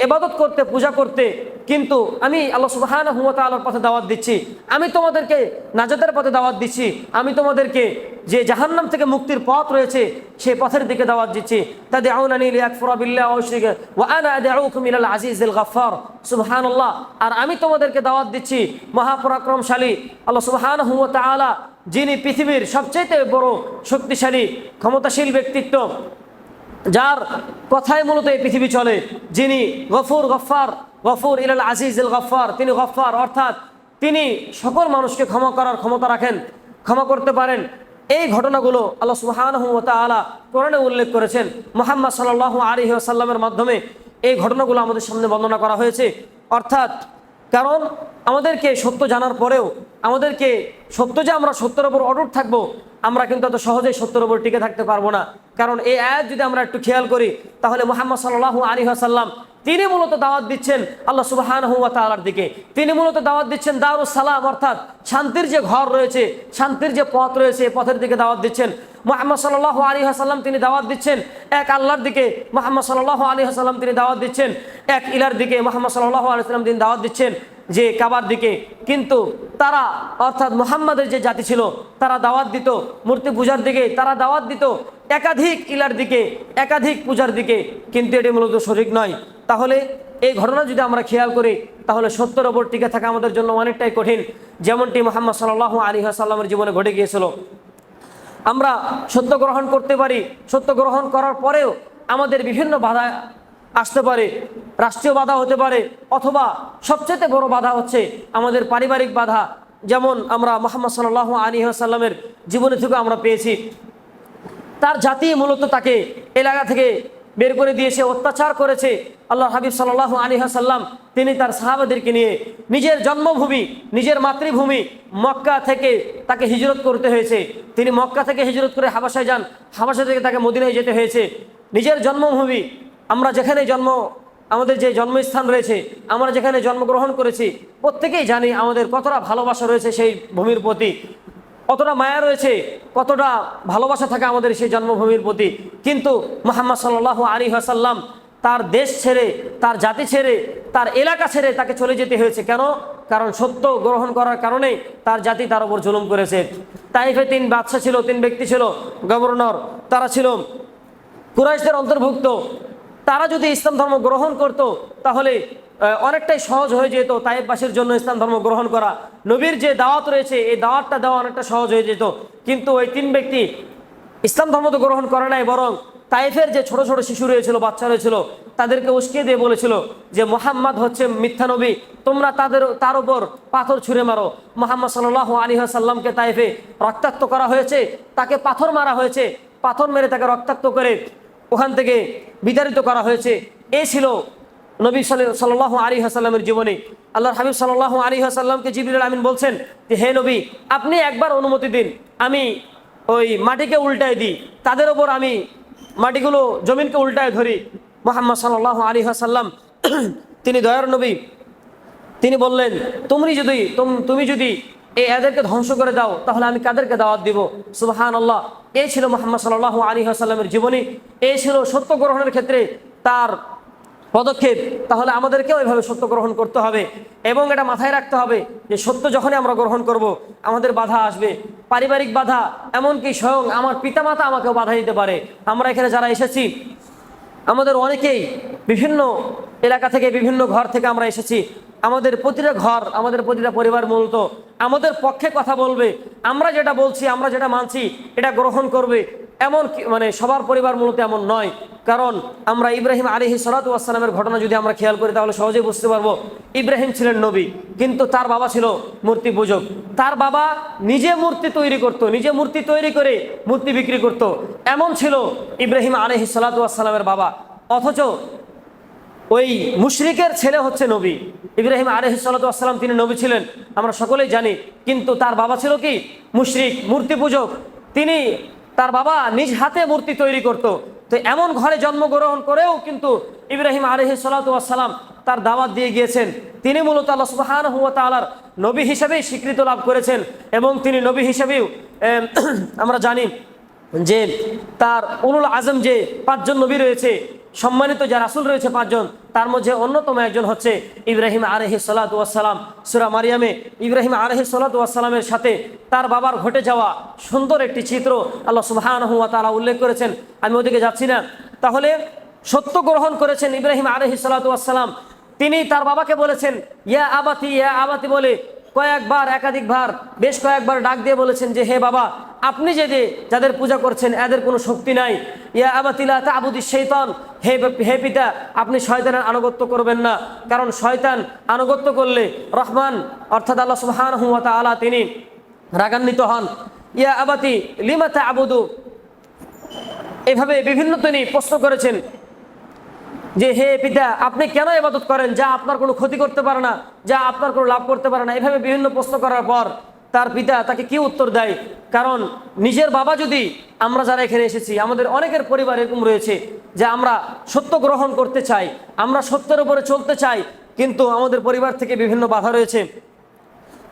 Speaker 1: ইবাদত করতে, পূজা করতে, কিন্তু আমি আল্লাহ সুবহানাহু ওয়া তাআলার পথে দাওয়াত দিচ্ছি, আমি তোমাদেরকে নাজাতের পথে দাওয়াত দিচ্ছি, আমি তোমাদেরকে যে জাহান্নাম থেকে মুক্তির পথ রয়েছে সেই পথের দিকে দাওয়াত দিচ্ছি। তাদউনানি লিয়াকফুরা বিল্লাহি ওয়া ইউশরিকা ওয়া আনা আদউকুম ইলাল আজিজিল গফফার। সুবহানাল্লাহ। আর আমি তোমাদেরকে দাওয়াত দিচ্ছি মহাপরাক্রমশালী আল্লাহ সুবহানাহু ওয়া তাআলা, যিনি পৃথিবীর সবচেয়ে বড় শক্তিশালী ক্ষমতাশীল ব্যক্তিত্ব, যার কথায় মূলত এই পৃথিবী চলে, যিনি গফুর গফফার, গফুর ইলাল আজিজিল গফফার, তিনি গফফার অর্থাৎ তিনি সকল মানুষকে ক্ষমা করার ক্ষমতা রাখেন, ক্ষমা করতে পারেন। এই ঘটনাগুলো আল্লাহ সুবহানাহু ওয়া তাআলা কোরআনে উল্লেখ করেছেন, মুহাম্মদ সাল্লাল্লাহু আলাইহি ওয়াসাল্লামের মাধ্যমে এই ঘটনাগুলো আমাদের সামনে বর্ণনা করা হয়েছে। অর্থাৎ কারণ আমাদেরকে সত্য জানার পরেও আমাদেরকে সত্য যে আমরা সত্যের উপর অটুট থাকবো, আমরা কিন্তু এত সহজেই সত্যের উপর টিকে থাকতে পারবো না। কারণ এই আয়াত যদি আমরা একটু খেয়াল করি, তাহলে মুহাম্মদ সাল্লাল্লাহু আলাইহি ওয়াসাল্লাম তিনি মূলত দাওয়াত দিচ্ছেন আল্লাহ সুবহানাহু ওয়া তাআলার দিকে। তিনি মূলত দাওয়াত দিচ্ছেন দারুস সালাম, অর্থাৎ শান্তির যে ঘর রয়েছে, শান্তির যে পথ রয়েছে, এই পথের দিকে দাওয়াত দিচ্ছেন। মুহাম্মদ সাল্লাল্লাহু আলাইহি ওয়াসাল্লাম তিনি দাওয়াত দিচ্ছেন এক আল্লাহর দিকে, মুহাম্মদ সাল্লাল্লাহু আলাইহি ওয়াসাল্লাম তিনি দাওয়াত দিচ্ছেন এক ইলার দিকে, মুহাম্মদ সাল্লাল্লাহু আলাইহি ওয়াসাল্লাম তিনি দাওয়াত দিচ্ছেন যে কাবার দিকে। কিন্তু তারা অর্থাৎ মুহাম্মাদের যে জাতি ছিল তারা দাওয়াত দিত মূর্তি পূজার দিকে, তারা দাওয়াত দিত একাধিক ইলার দিকে, একাধিক পূজার দিকে, কিন্তু এটি মূলত সঠিক নয়। তাহলে এই ঘটনা যদি আমরা খেয়াল করি, তাহলে সত্যের ওপর টিকে থাকা আমাদের জন্য অনেকটাই কঠিন, যেমনটি মুহাম্মদ সাল্লাল্লাহু আলাইহি ওয়াসাল্লামের জীবনে ঘটে গিয়েছিল। আমরা সত্য গ্রহণ করতে পারি, সত্য গ্রহণ করার পরেও আমাদের বিভিন্ন বাধা আসতে পারে, রাষ্ট্রীয় বাধা হতে পারে, অথবা সবচেয়ে বড় বাধা হচ্ছে আমাদের পারিবারিক বাধা। যেমন আমরা মুহাম্মদ সাল্লাল্লাহু আলাইহি ওয়াসাল্লামের জীবনে থেকে আমরা পেয়েছি, তার জাতি মূলত তাকে এলাকা থেকে বের করে দিয়েছে, অত্যাচার করেছে। আল্লাহ হাবিব সাল্লাল্লাহু আলাইহি ওয়াসাল্লাম তিনি তার সাহাবাদেরকে নিয়ে নিজের জন্মভূমি, নিজের মাতৃভূমি মক্কা থেকে তাকে হিজরত করতে হয়েছে। তিনি মক্কা থেকে হিজরত করে হাবাসায় যান, হাবাসা থেকে তাকে মদিনায় যেতে হয়েছে। নিজের জন্মভূমি, আমরা যেখানে আমাদের যে জন্মস্থান রয়েছে, আমরা যেখানে জন্মগ্রহণ করেছি, প্রত্যেকেই জানি আমাদের কতটা ভালোবাসা রয়েছে সেই ভূমির প্রতি, কতটা মায়া রয়েছে, কতটা ভালোবাসা থাকে আমাদের সেই জন্মভূমির প্রতি। কিন্তু মুহাম্মদ সাল্লাল্লাহু আলাইহি ওয়াসাল্লাম তার দেশ ছেড়ে, তার জাতি ছেড়ে, তার এলাকা ছেড়ে তাকে চলে যেতে হয়েছে। কেন? কারণ সত্য গ্রহণ করার কারণে তার জাতি তার উপর জুলুম করেছে। তাইফে 3 বাদশা ছিল, 3 ব্যক্তি ছিল, গভর্নর, তারা ছিল কুরাইশদের অন্তর্ভুক্ত। তারা যদি ইসলাম ধর্ম গ্রহণ করত, তাহলে অনেকটাই সহজ হয়ে যেত তাইফবাসীর জন্য ইসলাম ধর্ম গ্রহণ করা। নবীর যে দাওয়াত রয়েছে, এই দাওয়াতটা দেওয়া অনেকটা সহজ হয়ে যেত। কিন্তু ওই 3 ব্যক্তি ইসলাম ধর্ম তো গ্রহণ করে নাই, বরং তাইফের যে ছোট ছোট শিশু রয়েছিল, বাচ্চা রয়েছিল, তাদেরকে উস্কিয়ে দিয়ে বলেছিল যে মুহাম্মদ হচ্ছে মিথ্যা নবী, তোমরা তার উপর পাথর ছুঁড়ে মারো। মুহাম্মদ সাল্লাল্লাহু আলাইহি ওয়াসাল্লামকে তাইফে রক্তাক্ত করা হয়েছে, তাকে পাথর মারা হয়েছে, পাথর মেরে তাকে রক্তাক্ত করে ওখান থেকে বিতাড়িত করা হয়েছে। এই ছিল নবী সাল্লাল্লাহু আলাইহি ওয়াসাল্লামের জীবনী। আল্লাহর হাবিব সাল্লাল্লাহু আলাইহি ওয়াসাল্লামকে জিবরিল আমিন বলছেন যে হে নবী, আপনি একবার অনুমতি দিন, আমি ওই মাটিকে উল্টায় দিই, তাদের ওপর আমি মাটিগুলো জমিনকে উল্টায় ধরি। মুহাম্মদ সাল্লাল্লাহু আলাইহি ওয়াসাল্লাম তিনি দয়ার নবী, তিনি বললেন তুমি যদি এদেরকে ধ্বংস করে দাও, তাহলে আমি কাদেরকে দাওয়াত দিব? সুবহানাল্লাহ। এই ছিল মুহাম্মদ সাল্লাল্লাহু আলাইহি ওয়াসাল্লামের জীবনী, এই ছিল সত্য গ্রহণের ক্ষেত্রে তার পদক্ষেপ। তাহলে আমাদেরকেও এভাবে সত্য গ্রহণ করতে হবে এবং এটা মাথায় রাখতে হবে যে সত্য যখনই আমরা গ্রহণ করব, আমাদের বাধা আসবে, পারিবারিক বাধা, এমনকি স্বয়ং আমার পিতামাতা আমাকেও বাধা দিতে পারে। আমরা এখানে যারা এসেছি, আমাদের অনেকেই বিভিন্ন এলাকা থেকে, বিভিন্ন ঘর থেকে আমরা এসেছি। আমাদের প্রতিটা ঘর, আমাদের প্রতিটা পরিবার মূলত আমাদের পক্ষে কথা বলবে, আমরা যেটা বলছি, আমরা যেটা মানছি এটা গ্রহণ করবে, এমন মানে সবার পরিবার মূলত এমন নয়। কারণ আমরা ইব্রাহিম আলাইহিস সালাতু ওয়াস সালামের ঘটনা যদি আমরা খেয়াল করি, তাহলে সহজেই বুঝতে পারবো ইব্রাহিম ছিলেন নবী, কিন্তু তার বাবা ছিল মূর্তি পূজক। তার বাবা নিজে মূর্তি তৈরি করত, নিজে মূর্তি তৈরি করে মূর্তি বিক্রি করত, এমন ছিল ইব্রাহিম আলাইহিস সালাতু ওয়াস সালামের বাবা। অথচ ওই মুশরিকের ছেলে হচ্ছে নবী। ইব্রাহিম আলাইহিস সালাতু ওয়াস সালাম তিনি নবী ছিলেন, আমরা সকলেই জানি, কিন্তু তার বাবা ছিল কি? মুশরিক, মূর্তি পূজক। তার বাবা নিজ হাতে মূর্তি তৈরি করত। তো এমন ঘরে জন্মগ্রহণ করেও কিন্তু ইব্রাহিম আলাইহিস সালাতু ওয়াস সালাম তার দাওয়াত দিয়ে গিয়েছেন। তিনি মূলত আল্লাহ সুবহানাহু ওয়া তাআলার নবী হিসেবেই স্বীকৃতি লাভ করেছেন এবং তিনি নবী হিসেবেও আমরা জানি যে তার উলুল আজম যে 5 জন নবী রয়েছে, সম্মানিত যে রাসূল রয়েছে 5 জন, তার মধ্যে অন্যতম একজন হচ্ছে ইব্রাহিম আলাইহিস সালাতু ওয়াস সালাম। সূরা মারিয়ামে ইব্রাহিম আলাইহিস সালাতু ওয়াস সালামের সাথে তার বাবার ঘটে যাওয়া সুন্দর একটি চিত্র আল্লাহ সুবহানাহু ওয়া তাআলা উল্লেখ করেছেন। আমি ওদিকে যাচ্ছি না। তাহলে সত্য গ্রহণ করেছেন ইব্রাহিম আলাইহিস সালাতু ওয়াস সালাম। তিনি তার বাবাকে বলেছেন ইয়া আবাতি বলে কয়েকবার, একাধিকবার, বেশ কয়েকবার ডাক দিয়ে বলেছেন যে হে বাবা, আপনি যাদের পূজা করছেন এদের কোনো শক্তি নাই। ইয়া আবাতি লা তা'বুদিশ শাইতান, হে পিতা, আপনি শয়তানের আনুগত্য করবেন না, কারণ শয়তান আনুগত্য করলে রহমান অর্থাৎ আল্লাহ সুবহানাহু ওয়া তাআলা তিনি রাগান্বিত হন। ইয়া আবাতি লিমা তা'বুদু, এভাবে বিভিন্ন তিনি প্রশ্ন করেছেন যে হে পিতা, আপনি কেন ইবাদত করেন যা আপনার কোনো ক্ষতি করতে পারে না, যা আপনার কোনো লাভ করতে পারে না। এভাবে বিভিন্ন প্রশ্ন করার পর তার পিতা তাকে কি উত্তর দেয়? কারণ নিজের বাবা যদি, আমরা যারা এখানে এসেছি আমাদের অনেকের পরিবার এরকম রয়েছে যে আমরা সত্য গ্রহণ করতে চাই, আমরা সত্যের উপরে চলতে চাই, কিন্তু আমাদের পরিবার থেকে বিভিন্ন বাধা রয়েছে।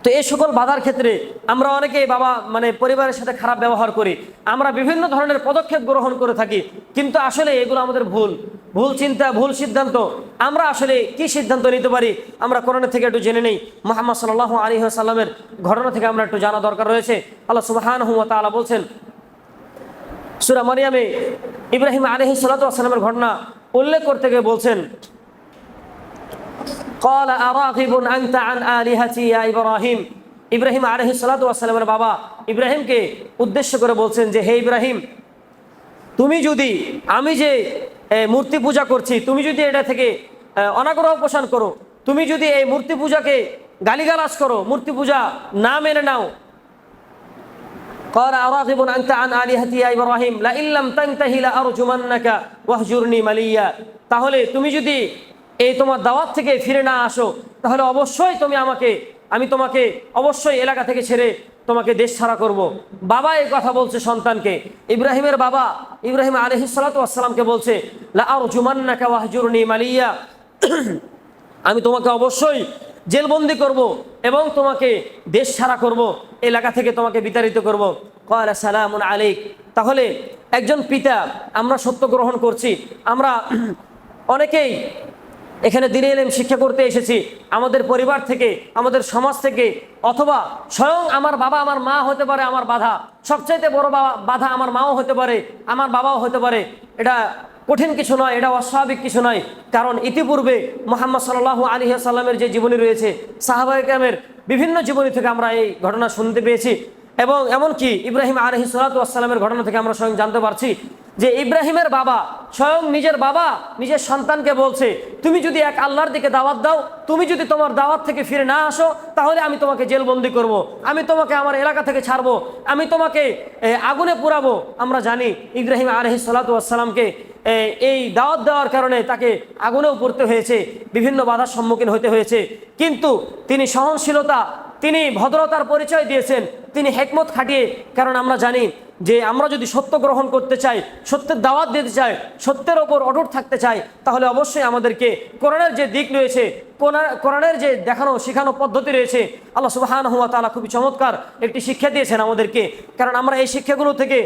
Speaker 1: তো এই সকল বাধার ক্ষেত্রে আমরা অনেকেই পরিবারের সাথে খারাপ ব্যবহার করি, আমরা বিভিন্ন ধরনের পদক্ষেপ গ্রহণ করে থাকি, কিন্তু আসলে এগুলো আমাদের ভুল চিন্তা, ভুল সিদ্ধান্ত। আমরা আসলে কি সিদ্ধান্ত নিতে পারি আমরা কোরআন থেকে একটু জেনে নেই। মুহাম্মদ সাল্লাল্লাহু আলাইহি ওয়াসাল্লামের ঘটনা থেকে আমরা একটু জানা দরকার রয়েছে। আল্লাহ সুবহানাহু ওয়া তাআলা বলছেন সূরা মারিয়ামে ইব্রাহিম আলাইহিস সালাতু ওয়াস সালামের ঘটনা উল্লেখ করতে গিয়ে বলছেন قال أراغب أنت عن آلهتي يا إبراهيم, ইব্রাহিম আলাইহিস সালাতু ওয়াস সালামের বাবা ইব্রাহিমকে উদ্দেশ্য করে বলছেন যে হে ইব্রাহিম, তুমি যদি আমি যে মূর্তি পূজা করছি তুমি যদি এটা থেকে অনাগ্রহ পোষণ করো, তুমি যদি এই মূর্তি পূজাকে গালিগালাজ করো, মূর্তি পূজা না মেনে নাও, قال أراغب أنت عن آلهتي يا إبراهيم لئن لم تنتهي لأرجمنك واهجرني مليا, তাহলে তুমি যদি এই তোমার দাওয়াত থেকে ফিরে না আসো তাহলে অবশ্যই আমি তোমাকে অবশ্যই এলাকা থেকে ছেড়ে তোমাকে দেশ ছাড়া করব। বাবা এই কথা বলছে সন্তানকে। ইব্রাহিমের বাবা ইব্রাহিম আলাইহিস সালাতু ওয়াস সালামকে বলছে লা আরজুমান্নাকা ওয়াহজুরনি মালিয়া, আমি তোমাকে অবশ্যই জেলবন্দি করব এবং তোমাকে দেশ ছাড়া করব, এলাকা থেকে তোমাকে বিতাড়িত করব। ক্বালা সালামুন আলাইক, তাহলে একজন পিতা, আমরা সত্য গ্রহণ করছি, আমরা অনেকেই এখানে দ্বীনে ইলম শিক্ষা করতে এসেছি আমাদের পরিবার থেকে, আমাদের সমাজ থেকে, অথবা স্বয়ং আমার বাবা আমার মা হতে পারে আমার বাধা, সবচাইতে বড় বাধা আমার মাও হতে পারে, আমার বাবাও হতে পারে। এটা কঠিন কিছু নয়, এটা অস্বাভাবিক কিছু নয়, কারণ ইতিপূর্বে মুহাম্মদ সাল্লাল্লাহু আলাইহি ওয়াসাল্লামের যে জীবনী রয়েছে, সাহাবায়ে কেরামের বিভিন্ন জীবনী থেকে আমরা এই ঘটনা শুনতে পেয়েছি। এবং এমনকি ইব্রাহিম আলাইহিস সালাতু ওয়াস সালামের ঘটনা থেকে আমরা স্বয়ং জানতে পারছি যে ইব্রাহিমের বাবা, স্বয়ং নিজের বাবা নিজের সন্তানকে বলছে তুমি যদি এক আল্লাহর দিকে দাওয়াত দাও, তুমি যদি তোমার দাওয়াত থেকে ফিরে না আসো তাহলে আমি তোমাকে জেলবন্দি করব, আমি তোমাকে আমার এলাকা থেকে ছাড়বো, আমি তোমাকে আগুনে পুরাবো। আমরা জানি ইব্রাহিম আলাইহিস সালাতু ওয়াস সালামকে এই দাওয়াত দেওয়ার কারণে তাকে আগুনেও পড়তে হয়েছে, বিভিন্ন বাধার সম্মুখীন হতে হয়েছে, কিন্তু তিনি সহনশীলতা, তিনি ভদ্রতার পরিচয় দিয়েছেন, তিনি হিকমত খাটিয়ে। কারণ আমরা জানি যে আমরা যদি সত্য গ্রহণ করতে চাই, সত্যের দাওয়াত দিতে চাই, সত্যের ওপর অটুট থাকতে চাই, তাহলে অবশ্যই আমাদেরকে কোরআনের যে দিক রয়েছে, কোরআনের যে দেখানো শেখানো পদ্ধতি রয়েছে, আল্লাহ সুবহানাহু ওয়া তাআলা খুবই চমৎকার একটি শিক্ষা দিয়েছেন আমাদেরকে। কারণ আমরা এই শিক্ষাগুলো থেকে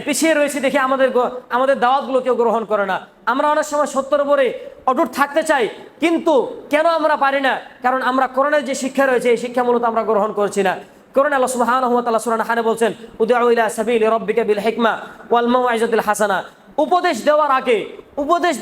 Speaker 1: পিছিয়ে রয়েছি দেখে আমাদের দাওয়াতগুলো কেউ গ্রহণ করে না। আমরা অনেক সময় সত্যের উপরে অটুট থাকতে চাই, কিন্তু কেন আমরা পারি না? কারণ আমরা কোরআনের যে শিক্ষা রয়েছে এই শিক্ষা মূলত আমরা গ্রহণ করছি না। কোরআন আল্লাহ সুবহানাহু ওয়া তাআলা সূরা নাহলে বলছেন উদউ ইলা সাবিলি রাব্বিকা বিল হিকমা ওয়াল মাউইজাতিল হাসানা, উপদেশ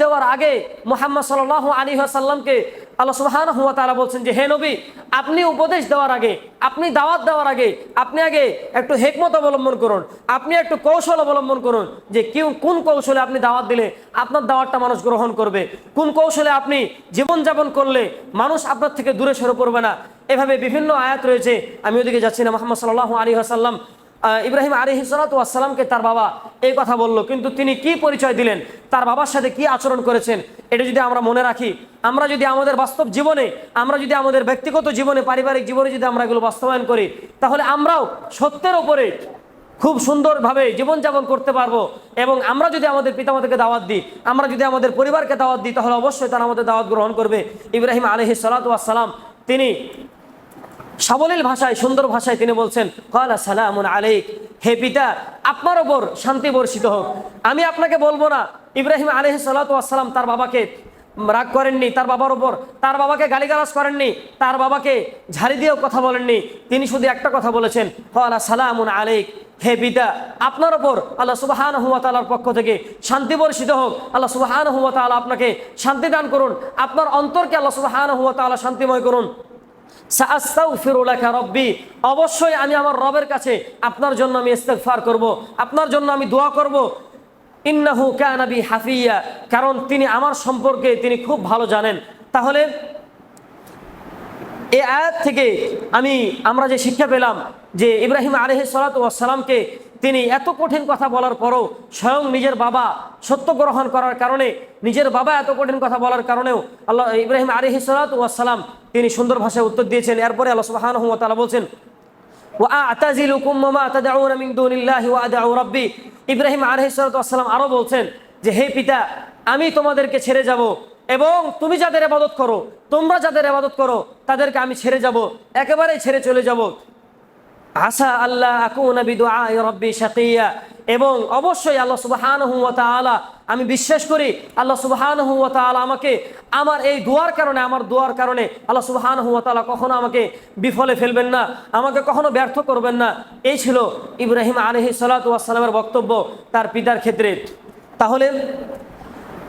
Speaker 1: দেওয়ার আগে মুহাম্মদ সাল্লাল্লাহু আলাইহি ওয়াসাল্লামকে আল্লাহ সুবহানাহু ওয়া তাআলা বলছেন যে হে নবী, আপনি উপদেশ দেওয়ার আগে, আপনি দাওয়াত দেওয়ার আগে আপনি আগে একটু হিকমত অবলম্বন করুন, আপনি একটু কৌশল অবলম্বন করুন যে কোন কৌশলে আপনি দাওয়াত দিলে আপনার দাওয়াতটা মানুষ গ্রহণ করবে, কোন কৌশলে আপনি জীবনযাপন করলে মানুষ আপনার থেকে দূরে সরে পড়বে না। এভাবে বিভিন্ন আয়াত রয়েছে। আমি ওদিকে যাচ্ছি না। মুহাম্মদ সাল্লাল্লাহু আলাইহি ওয়াসাল্লাম ইব্রাহিম আলাইহিস সালাতু ওয়াস সালামকে তার বাবা এই কথা বলল, কিন্তু তিনি কি পরিচয় দিলেন, তার বাবার সাথে কি আচরণ করেছেন, এটা যদি আমরা মনে রাখি, আমরা যদি আমাদের বাস্তব জীবনে, আমরা যদি আমাদের ব্যক্তিগত জীবনে, পারিবারিক জীবনে যদি আমরা এগুলো বাস্তবায়ন করি, তাহলে আমরাও সত্যের ওপরে খুব সুন্দরভাবে জীবনযাপন করতে পারবো। এবং আমরা যদি আমাদের পিতামাতাকে দাওয়াত দিই, আমরা যদি আমাদের পরিবারকে দাওয়াত দিই, তাহলে অবশ্যই তারা আমাদের দাওয়াত গ্রহণ করবে। ইব্রাহিম আলাইহিস সালাতু ওয়াস সালাম তিনি সাবলীল ভাষায়, সুন্দর ভাষায় তিনি বলছেন, ক্বালা সালামুন আলাইক, হে পিতা আপনার ওপর শান্তি বর্ষিত হোক। আমি আপনাকে বলবো না ইব্রাহিম আলাইহিস সালাতু ওয়াস সালাম তার বাবাকে রাগ করেননি, তার বাবার ওপর তার বাবাকে গালিগালাজ করেননি, তার বাবাকে ঝাড়ি দিয়েও কথা বলেননি। তিনি শুধু একটা কথা বলেছেন, ক্বালা সালামুন আলাইক, হে পিতা আপনার ওপর আল্লাহ সুবহানাহু ওয়া তাআলার পক্ষ থেকে শান্তি বর্ষিত হোক। আল্লাহ সুবহানাহু ওয়া তাআলা আপনাকে শান্তি দান করুন, আপনার অন্তরকে আল্লাহ সুবহানাহু ওয়া তাআলা শান্তিময় করুন। সাআস্তাগফিরু লাকা রব্বি, অবশ্যই আমি আমার রবের কাছে আপনার জন্য আমি ইস্তেগফার করব, আপনার জন্য আমি দোয়া করব। ইন্নাহু কানা বি হাফিয়া, কারণ তিনি আমার সম্পর্কে তিনি খুব ভালো জানেন। তাহলে এই আয়াত থেকে আমরা যে শিক্ষা পেলাম যে ইব্রাহিম আলাইহিস সালাতু ওয়াস সালামকে তিনি এত কঠিন কথা বলার পরও স্বয়ং নিজের বাবা সত্য গ্রহণ করার কারণে, নিজের বাবা এত কঠিন কথা বলার কারণেও আল্লাহ ইব্রাহিম আলাইহিস সালাতু ওয়াস সালাম তিনি সুন্দর ভাষায় উত্তর দিয়েছেন। এরপরে আল্লাহ সুবহানাহু ওয়া তাআলা বলছেন, ওয়া আ'তাজিলুকুম ওয়া মা তাদউনা মিন দুনিল্লাহি ওয়া আদউ রাব্বি। ইব্রাহিম আলাইহিস সালাতু ওয়াস সালাম আরো বলছেন যে হে পিতা আমি তোমাদেরকে ছেড়ে যাব এবং তুমি যাদের ইবাদত করো, তোমরা যাদের ইবাদত করো তাদেরকে আমি ছেড়ে যাব, একেবারেই ছেড়ে চলে যাব। আসা আল্লাহ আকুনা বিদুআই রাব্বি শাকিয়া, এবং অবশ্যই আল্লাহ সুবহানাহু ওয়া তাআলা, আমি বিশ্বাস করি আল্লাহ সুবহানাহু ওয়া তাআলা আমাকে আমার এই দোয়ার কারণে, আমার দোয়ার কারণে আল্লাহ সুবহানাহু ওয়া তাআলা কখনো আমাকে বিফলে ফেলবেন না, আমাকে কখনো ব্যর্থ করবেন না। এই ছিল ইব্রাহিম আলাইহিস সালাতু ওয়াস সালামের বক্তব্য তার পিতার ক্ষেত্রে। তাহলে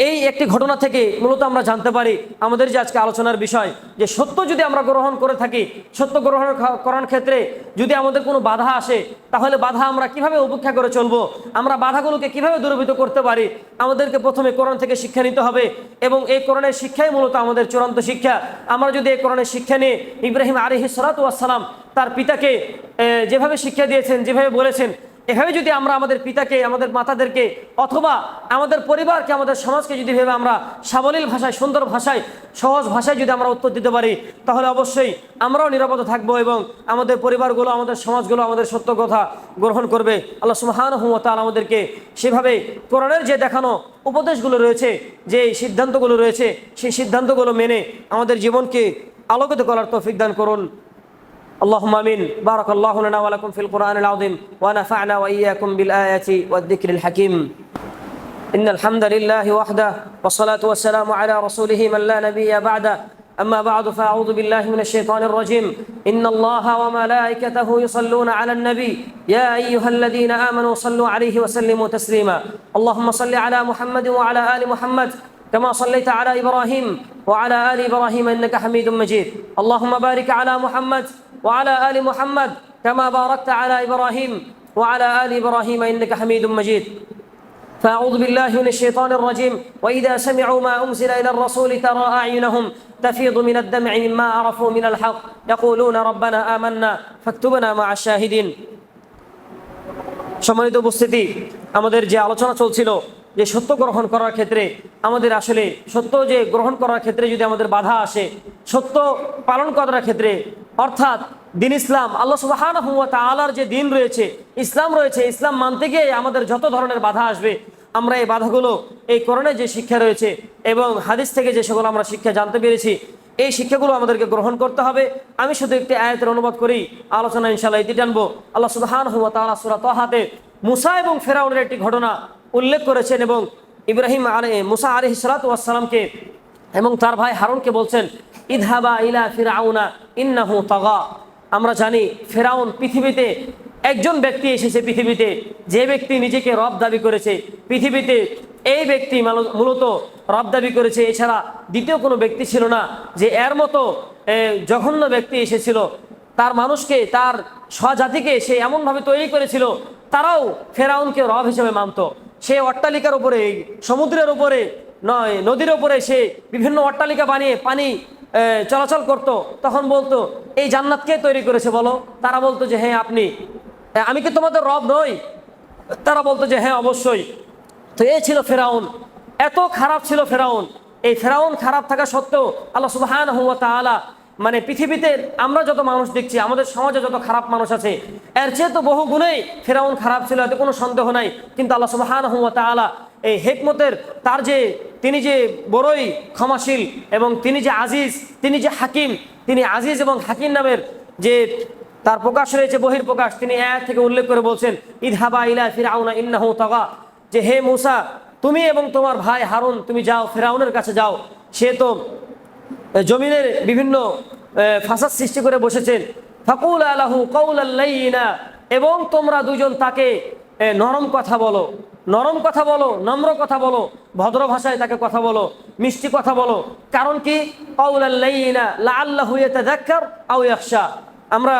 Speaker 1: এই একটি ঘটনা থেকে মূলত আমরা জানতে পারি আমাদের যে আজকে আলোচনার বিষয়, যে সত্য যদি আমরা গ্রহণ করে থাকি, সত্য গ্রহণ করার ক্ষেত্রে যদি আমাদের কোনো বাধা আসে, তাহলে বাধা আমরা কিভাবে উপেক্ষা করে চলবো, আমরা বাধাগুলোকে কিভাবে দূরীভূত করতে পারি। আমাদেরকে প্রথমে কোরআন থেকে শিক্ষা নিতে হবে, এবং এই কোরআনের শিক্ষাই মূলত আমাদের চূড়ান্ত শিক্ষা। আমরা যদি এই কোরআনের শিক্ষা নিয়ে ইব্রাহিম আলাইহিস সালাতু ওয়াস সালাম তার পিতাকে যেভাবে শিক্ষা দিয়েছেন, যেভাবে বলেছেন, এভাবে যদি আমরা আমাদের পিতাকে, আমাদের মাতাদেরকে, অথবা আমাদের পরিবারকে, আমাদের সমাজকে যদি ভেবে আমরা সাবলীল ভাষায়, সুন্দর ভাষায়, সহজ ভাষায় যদি আমরা উত্তর দিতে পারি, তাহলে অবশ্যই আমরাও নিরাপদ থাকবো এবং আমাদের পরিবারগুলো, আমাদের সমাজগুলো আমাদের সত্য কথা গ্রহণ করবে। আল্লাহ সুবহানাহু ওয়া তাআলা আমাদেরকে সেভাবে কোরআনের যে দেখানো উপদেশগুলো রয়েছে, যে সিদ্ধান্তগুলো রয়েছে, সেই সিদ্ধান্তগুলো মেনে আমাদের জীবনকে আলোকিত করার তৌফিক দান করুন। اللهم آمين. بارك الله لنا ولكم في القرآن العظيم ونفعنا وإياكم بالآيات والذكر الحكيم. إن الحمد لله وحده والصلاة والسلام على رسوله من لا نبي بعده. أما بعد فأعوذ بالله من الشيطان الرجيم. إن الله وملائكته يصلون على النبي يا أيها الذين آمنوا صلوا عليه وسلموا تسليما. اللهم صل على محمد وعلى آل محمد كما صليت على إبراهيم وعلى آل إبراهيم إنك حميد مجيد. اللهم بارك على محمد وعلى آل محمد كما باركت على إبراهيم وعلى آل إبراهيم إنك حميد مجيد. فأعوذ بالله من الشيطان الرجيم. وإذا سمعوا ما أنزل إلى الرسول ترى أعينهم تفيض من الدمع مما عرفوا من الحق يقولون ربنا آمنا فاكتبنا مع الشاهدين. সম্মানিত উপস্থিতি, আমাদের যে আলোচনা চলছিল যে সত্য গ্রহণ করার ক্ষেত্রে আমাদের আসলে সত্য যে গ্রহণ করার ক্ষেত্রে যদি আমাদের বাধা আসে, সত্য পালন করার ক্ষেত্রে, অর্থাৎ দিন ইসলাম, আল্লাহ সুবহানাহু ওয়া তাআলার যে দিন রয়েছে, ইসলাম রয়েছে, ইসলাম মানতে গিয়ে আমাদের যত ধরনের বাধা আসবে, আমরা এই বাধাগুলো এই কোরআনে যে শিক্ষা রয়েছে এবং হাদিস থেকে যে সকল আমরা শিক্ষা জানতে পেরেছি, এই শিক্ষাগুলো আমাদেরকে গ্রহণ করতে হবে। আমি শুধু একটি আয়াতের অনুবাদ করি, আলোচনা ইনশাআল্লাহ এটি জানবো। আল্লাহ সুবহানাহু ওয়া তাআলা সূরা তাহাতে মুসা এবং ফেরাউনের একটি ঘটনা উল্লেখ করেছেন এবং মুসা আলাইহিস সালাতু ওয়াস সালামকে এবং তার ভাই হারুনকে বলছেন, ইযহাবা ইলা ফিরআউনা ইন্নাহু তাগা। আমরা জানি ফেরাউন পৃথিবীতে একজন ব্যক্তি এসেছে, পৃথিবীতে যে ব্যক্তি নিজেকে রব দাবি করেছে, পৃথিবীতে এই ব্যক্তি মূলত রব দাবি করেছে, এছাড়া দ্বিতীয় কোনো ব্যক্তি ছিল না যে এর মতো জঘন্য ব্যক্তি এসেছিল। তার মানুষকে, তার স্বজাতিকে সে এমনভাবে তৈরি করেছিল, তারাও ফেরাউনকে রব হিসেবে মানত। সে অট্টালিকার উপরে, সমুদ্রের উপরে নয়, নদীর উপরে সে বিভিন্ন অট্টালিকা বানিয়ে পানি চলাচল করত। তখন বলতো, এই জান্নাত কে তৈরি করেছে বলো? তারা বলতো যে হ্যাঁ আপনি, আমি কি তোমাদের রব নই? তারা বলতো যে হ্যাঁ অবশ্যই। তো এই ছিল ফেরাউন, এত খারাপ ছিল ফেরাউন। এই ফেরাউন খারাপ থাকা সত্ত্বেও আল্লাহ সুবহানাহু ওয়া তাআলা মানে পৃথিবীতে আমরা যত মানুষ দেখছি, আমাদের সমাজে যত খারাপ মানুষ আছে, এর চেয়ে তো বহু গুণেই ফেরাউন খারাপ ছিল, এতে কোনো সন্দেহ নাই। কিন্তু আল্লাহ সুবহানাহু ওয়া তাআলা এই হিকমতের, তার যে তিনি যে বড়ই ক্ষমাশীল এবং তিনি যে আজিজ, তিনি যে হাকিম, তিনি আজিজ এবং হাকিম নামের যে তার প্রকাশ রয়েছে বহির প্রকাশ, তিনি আয়াত থেকে উল্লেখ করে বলছেন ইযহাবা ইলা ফিরআউনা ইন্নাহু তাগা, যে হে মূসা তুমি এবং তোমার ভাই হারুন তুমি যাও ফিরআউনের কাছে যাও, সে তো জমিনের বিভিন্ন ফাসাদ সৃষ্টি করে বসেছেন। ফাকুলা লাহু কাওলাল লাইয়িনা, এবং তোমরা দুজন তাকে নরম কথা বলো, নরম কথা বলো, নম্র কথা বলো, ভদ্র ভাষায় তাকে কথা বলো, মিষ্টি কথা বলো। কারণ কি? কাওলাল লাইয়িনা লাআল্লাহু ইয়াতাযাক্কার আও ইয়াখশা। আমরা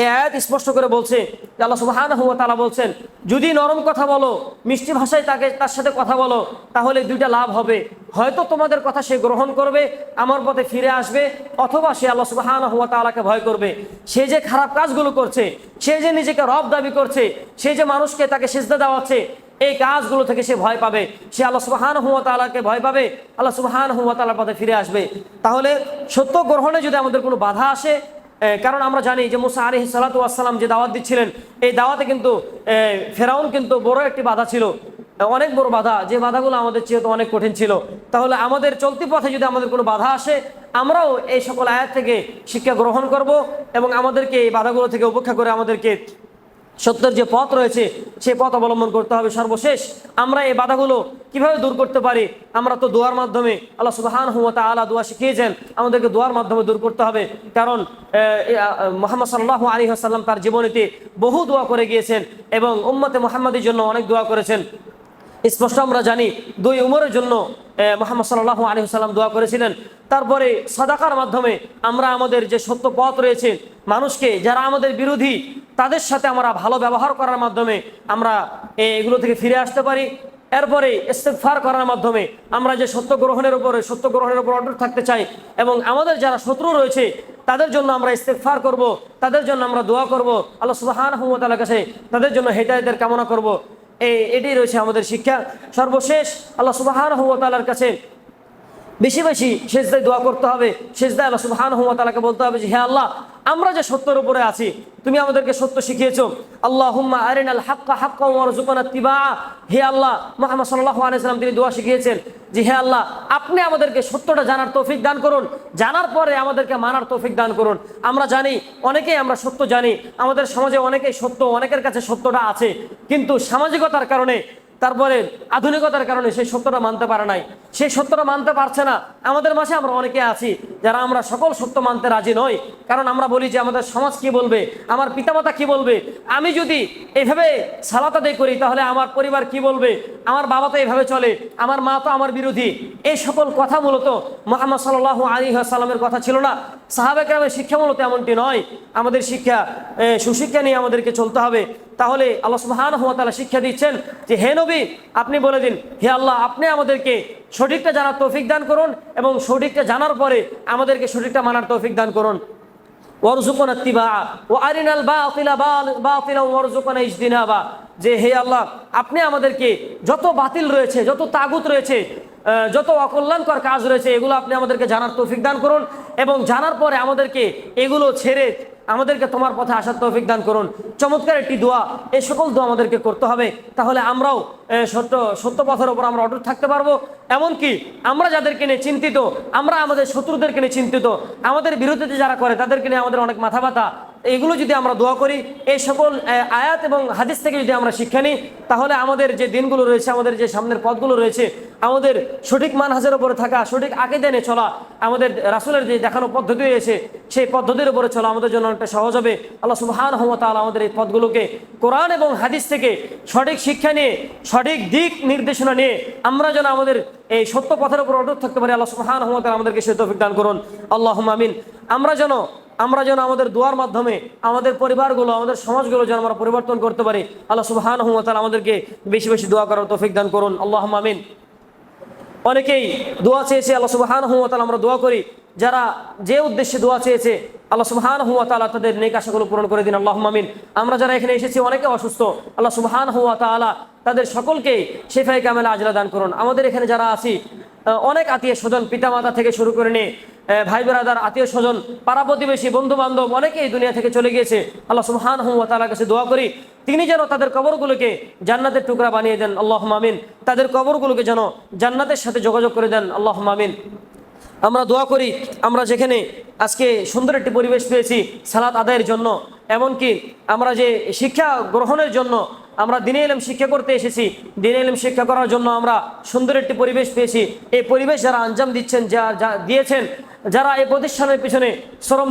Speaker 1: এই আয়াত স্পষ্ট করে বলছে যে আল্লাহ সুবহানাহু ওয়া তাআলা বলছেন যদি নরম কথা বলো, মিষ্টি ভাষায় তার সাথে কথা বলো, তাহলে দুইটা লাভ হবে। হয়তো তোমাদের কথা সে গ্রহণ করবে, আমার পথে ফিরে আসবে, অথবা সে আল্লাহ সুবহানাহু ওয়া তাআলাকে ভয় করবে। সে যে খারাপ কাজগুলো করছে, সে যে নিজেকে রব দাবি করছে, সে যে মানুষকে তাকে সিজদা দেওয়াচ্ছে, এই কাজগুলো থেকে সে ভয় পাবে, সে আল্লাহ সুবহানাহু ওয়া তাআলাকে ভয় পাবে, আল্লাহ সুবহানাহু ওয়া তাআলার পথে ফিরে আসবে। তাহলে সত্য গ্রহণে যদি আমাদের কোনো বাধা আসে, কারণ আমরা জানি যে মুসা আলাইহিস সালাতু ওয়াস সালাম যে দাওয়াত দিচ্ছিলেন, এই দাওয়াতে কিন্তু ফেরাউন কিন্তু বড় একটি বাধা ছিল, অনেক বড় বাধা, যে বাধাগুলো আমাদের চেয়ে তো অনেক কঠিন ছিল। তাহলে আমাদের চলতি পথে যদি আমাদের কোনো বাধা আসে, আমরাও এই সকল আয়াত থেকে শিক্ষা গ্রহণ করব এবং আমাদেরকে এই বাধাগুলো থেকে উপেক্ষা করে আমাদেরকে সত্যের যে পথ রয়েছে সেই পথ অবলম্বন করতে হবে। সর্বশেষ আমরা এই বাধাগুলো কিভাবে দূর করতে পারি? আমরা তো দোয়ার মাধ্যমে, আল্লাহ সুবহানাহু ওয়া তাআলা দোয়া শিখিয়েছেন, আমাদেরকে দোয়ার মাধ্যমে দূর করতে হবে। কারণ মুহাম্মদ সাল্লাল্লাহু আলাইহি ওয়াসাল্লাম তার জীবনীতে বহু দোয়া করে গিয়েছেন এবং উম্মতে মুহাম্মাদের জন্য অনেক দোয়া করেছেন। স্পষ্ট আমরা জানি 2 উমরের জন্য মুহাম্মদ সাল্লাল্লাহু আলাইহি ওয়াসাল্লাম দোয়া করেছিলেন। তারপরে সাদাকার মাধ্যমে আমরা আমাদের যে সত্য পথ রয়েছে, মানুষকে যারা আমাদের বিরোধী তাদের সাথে আমরা ভালো ব্যবহার করার মাধ্যমে আমরা এগুলো থেকে ফিরে আসতে পারি। এরপরে ইস্তেগফার করার মাধ্যমে আমরা যে সত্য গ্রহণের উপর অটুট থাকতে চাই এবং আমাদের যারা শত্রু রয়েছে তাদের জন্য আমরা ইস্তেগফার করব, তাদের জন্য আমরা দোয়া করব, আল্লাহ সুবহানাহু ওয়া তাআলার কাছে তাদের জন্য হেদায়েতের কামনা করব। এটাই রয়েছে আমাদের শিক্ষা। সর্বশেষ আল্লাহ সুবহানাহু ওয়া তাআলার কাছে বেশি বেশি সেজদায় দোয়া করতে হবে। সেজদায় আল্লাহ সুবহানাহু ওয়া তাআলাকে বলতে হবে যে হে আল্লাহ, আমরা যে সত্যের উপরে আছি, তুমি আমাদেরকে সত্য শিখিয়েছো। আল্লাহুম্মা আরিনাল হাক্কা হাক্কান ওয়ারযুকনা ইত্তিবাআ। হে আল্লাহ, মুহাম্মদ সাল্লাল্লাহু আলাইহি ওয়াসাল্লাম তিনি দোয়া শিখিয়েছেন যে হে আল্লাহ, আপনি আমাদেরকে সত্যটা জানার তৌফিক দান করুন, জানার পরে আমাদেরকে মানার তৌফিক দান করুন। আমরা জানি অনেকেই আমরা সত্য জানি, আমাদের সমাজে অনেকেই সত্য, অনেকের কাছে সত্যটা আছে, কিন্তু সামাজিকতার কারণে, তারপরে আধুনিকতার কারণে সেই সত্যটা মানতে পারে নাই, সেই সত্যটা মানতে পারছে না। আমাদের মাঝে আমরা অনেকে আছি যারা আমরা সকল সত্য মানতে রাজি নই, কারণ আমরা বলি যে আমাদের সমাজ কি বলবে, আমার পিতামাতা কি বলবে, আমি যদি এইভাবে সালাত আদায় করি তাহলে আমার পরিবার কি বলবে, আমার বাবা তো এইভাবে চলে, আমার মা তো আমার বিরোধী। এই সকল কথা মূলত মুহাম্মদ সাল্লাল্লাহু আলাইহি ওয়াসাল্লামের কথা ছিল না, সাহাবা কেরামের শিক্ষা মূলত এমনটি নয়। আমাদের শিক্ষা সুশিক্ষা নিয়ে আমাদেরকে চলতে হবে। তাহলে আল্লাহ সুবহানাহু ওয়া তাআলা শিক্ষা দিচ্ছেন যে হে নবী, আপনি বলে দিন হে আল্লাহ, আপনি আমাদেরকে সঠিকটা জানার তৌফিক দান করুন এবং সঠিকটা জানার পরে আমাদেরকে সঠিকটা মানার তৌফিক দান করুন। ওয়ারযুকনা ইত্তিবাআ ওয়া আরিনাল বাতিলা বাতিলা ওয়ারযুকনা ইজতিনাবা। যে হে আল্লাহ, আপনি আমাদেরকে যত বাতিল রয়েছে, যত তাগুত রয়েছে, যত অকল্যাণকর কাজ রয়েছে, এগুলো আপনি আমাদেরকে জানার তৌফিক দান করুন এবং জানার পরে আমাদেরকে এগুলো ছেড়ে আমাদেরকে তোমার পথে আসার তৌফিক দান করুন। চমৎকার একটি দোয়া, এই সকল দোয়া আমাদেরকে করতে হবে। তাহলে আমরাও সত্য পথের ওপর আমরা অটুট থাকতে পারবো। এমনকি আমরা যাদেরকে নিয়ে চিন্তিত, আমরা আমাদের শত্রুদেরকে নিয়ে চিন্তিত, আমাদের বিরুদ্ধে যারা করে তাদেরকে নিয়ে আমাদের অনেক মাথা ব্যথা, এগুলো যদি আমরা দোয়া করি, এই সকল আয়াত এবং হাদিস থেকে যদি আমরা শিক্ষা নিই, তাহলে আমাদের যে দিনগুলো রয়েছে, আমাদের যে সামনের পথগুলো রয়েছে, আমাদের সঠিক মানহাজের উপরে থাকা, সঠিক আকীদা নিয়ে চলা, আমাদের রাসূলের যে দেখানো পদ্ধতি রয়েছে সেই পদ্ধতির উপরে চলা আমাদের জন্য অনেকটা সহজ হবে। আল্লাহ সুবহানাহু ওয়া তাআলা আমাদের এই পথগুলোকে কোরআন এবং হাদিস থেকে সঠিক শিক্ষা নিয়ে, সঠিক দিক নির্দেশনা নিয়ে আমরা যেন আমাদের এই সত্য পথের উপর অটুট থাকতে পারি। আল্লাহ সুবহানাহু ওয়া তাআলা আমাদেরকে সেই তৌফিক দান করুন। আল্লাহুম্মা আমিন। আমরা যেন আমাদের দোয়ার মাধ্যমে আমাদের পরিবারগুলো, আমাদের সমাজগুলো যেন আমরা পরিবর্তন করতে পারি। আল্লাহ সুবহানাহু ওয়া তাআলা আমাদেরকে বেশি বেশি দোয়া করার তৌফিক দান করুন। আল্লাহুম্মা আমিন। অনেকেই দোয়া চেয়েছে, আল্লাহ সুবহানাহু ওয়া তাআলা আমরা দোয়া করি, যারা যে উদ্দেশ্যে দোয়া চেয়েছে আল্লাহ সুবহানাহু ওয়া তাআলা তাদের নেক আশাগুলো পূরণ করে দিন। আল্লাহুম্মা আমিন। আমরা যারা এখানে এসেছি অনেকে অসুস্থ, আল্লাহ সুবহানাহু ওয়া তাআলা তাদের সকলকে শিফায়ে কামেলা আজলা দান করুন। আমাদের এখানে যারা আছি অনেক আত্মীয় স্বজন, পিতামাতা থেকে শুরু করে নিয়ে ভাই ব্রাদার, আত্মীয় স্বজন, পাড়া প্রতিবেশী, বন্ধু বান্ধব অনেকেই দুনিয়া থেকে চলে গিয়েছে। আল্লাহ সুবহানাহু ওয়া তাআলার কাছে দোয়া করি তিনি যেন তাদের কবরগুলোকে জান্নাতের টুকরা বানিয়ে দেন। আল্লাহুম্মা আমিন। তাদের কবরগুলোকে যেন জান্নাতের সাথে যোগাযোগ করে দেন। আল্লাহুম্মা আমিন। আমরা দোয়া করি আমরা যেখানে আজকে সুন্দর একটি পরিবেশ পেয়েছি সালাত আদায়ের জন্য, এমনকি আমরা যে শিক্ষা গ্রহণের জন্য আমরা দিনে ইলম শিক্ষা করতে এসেছি, দিনে ইলম শিক্ষা করার জন্য আমরা সুন্দর একটি পরিবেশ পেয়েছি। এই পরিবেশ যারা আঞ্জাম দিচ্ছেন, যা দিয়েছেন, যারা এই প্রতিষ্ঠানের পিছনে শ্রম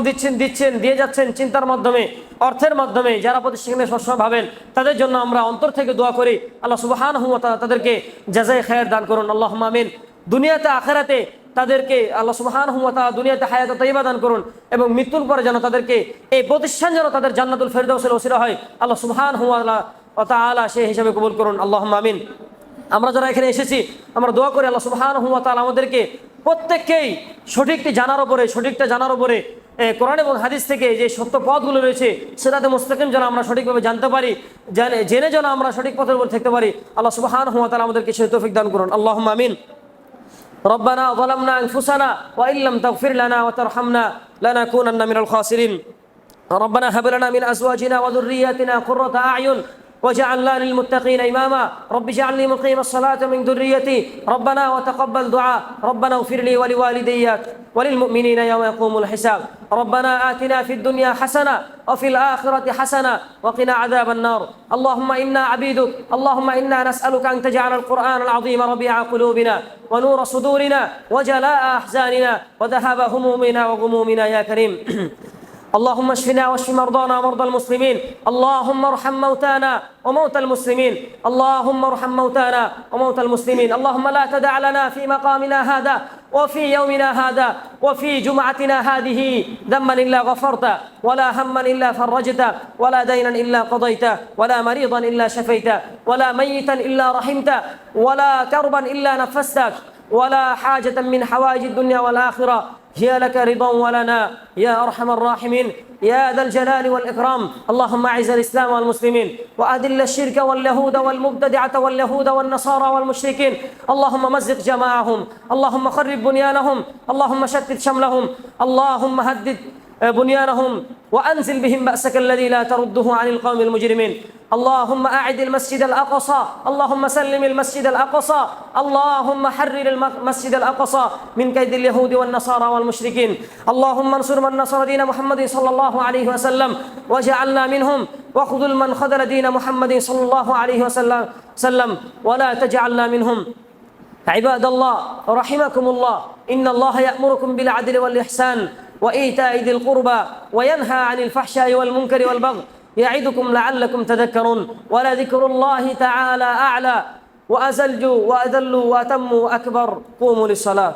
Speaker 1: দিয়ে যাচ্ছেন চিন্তার মাধ্যমে, অর্থের মাধ্যমে, যারা প্রতিষ্ঠানে সবসময় ভাবেন, তাদের জন্য আমরা অন্তর থেকে দোয়া করি আল্লাহ সুবহানাহু ওয়া তাআলা তাদেরকে জাযায়ে খায়ের দান করুন, আল্লাহুম্মা আমিন। দুনিয়াতে আখিরাতে তাদেরকে আল্লাহ সুবহানাহু ওয়া তাআলা দুনিয়াতে হায়াতে তাইয়্যিবা দান করুন, এবং মৃত্যুর পরে যেন তাদেরকে এই প্রতিষ্ঠান যেন তাদের জান্নাতুল ফেরদাউসের ওসিলা হয়, আল্লাহ সুবহানাহু ওয়া তাআলা সেই হিসাবে কবুল করুন, আল্লাহুম্মা আমিন। আমরা যারা এখানে এসেছি আমরা দোয়া করি আল্লাহ সুবহানাহু ওয়া তাআলা আমাদেরকে প্রত্যেককেই সঠিকটা জানার উপরে কোরআন এবং হাদিস থেকে যে সত্য পথগুলো রয়েছে সিরাতে মুস্তাকিম যেন আমরা সঠিকভাবে জানতে পারি, জেনে যেন আমরা সঠিক পথের উপর থাকতে পারি। আল্লাহ সুবহানাহু ওয়া তাআলা আমাদেরকে সেই তৌফিক দান করুন, আল্লাহুম্মা আমিন। ربنا ظلمنا أنفسنا وإن لم تغفر لنا وترحمنا لنكونن من الخاسرين. ربنا هب لنا من أزواجنا وذرياتنا قرة أعين وجعلنا للمتقين إماما. رب اجعلني مقيم الصلاة من ذريتي ربنا وتقبل دعاء. ربنا اغفر لي ولوالدي وللمؤمنين يوم يقوم الحساب. ربنا آتنا في الدنيا حسنة وفي الآخرة حسنة وقنا عذاب النار. اللهم إنا عبيدك، اللهم إنا نسألك أن تجعل القرآن العظيم ربيع قلوبنا ونور صدورنا وجلاء أحزاننا وذهاب همومنا وغمومنا يا كريم. اللهم اشفنا واشف مرضانا ومرضى المسلمين. اللهم ارحم موتانا وموتى المسلمين. اللهم ارحم موتانا وموتى المسلمين. اللهم لا تدع لنا في مقامنا هذا وفي يومنا هذا وفي جمعتنا هذه ذنبا إلا غفرته، ولا هما إلا فرجته، ولا دينا إلا قضيته، ولا مريضا إلا شفيته، ولا ميتا إلا رحمته، ولا كربا إلا نفسته، ولا حاجة من حوائج الدنيا والآخرة هي لك رضا ولنا يا أرحم الراحمين يا ذا الجلال والإكرام. اللهم أعز الإسلام والمسلمين وأذل الشرك واليهود والمبتدعة واليهود والنصارى والمشركين. اللهم مزق جماعهم، اللهم خرب بنيانهم، اللهم شتت شملهم، اللهم هدد بنيانهم وأنزل بهم بأسك الذي لا ترده عن القوم المجرمين. اللهم أعد المسجد الأقصى، اللهم سلم المسجد الأقصى، اللهم حرر المسجد الأقصى من كيد اليهود والنصارى والمشركين. اللهم انصر من نصر دين محمد صلى الله عليه وسلم وجعلنا منهم، واخذل من خذل دين محمد صلى الله عليه وسلم ولا تجعلنا منهم. عباد الله رحمكم الله، إن الله يأمركم بالعدل والإحسان وإيتاء ذي القربى وينهى عن الفحشاء والمنكر والبغي يعظكم لعلكم تذكرون. ولذكر الله تعالى أعلى وأزلج وأذل وأتم وأكبر. قوموا للصلاة.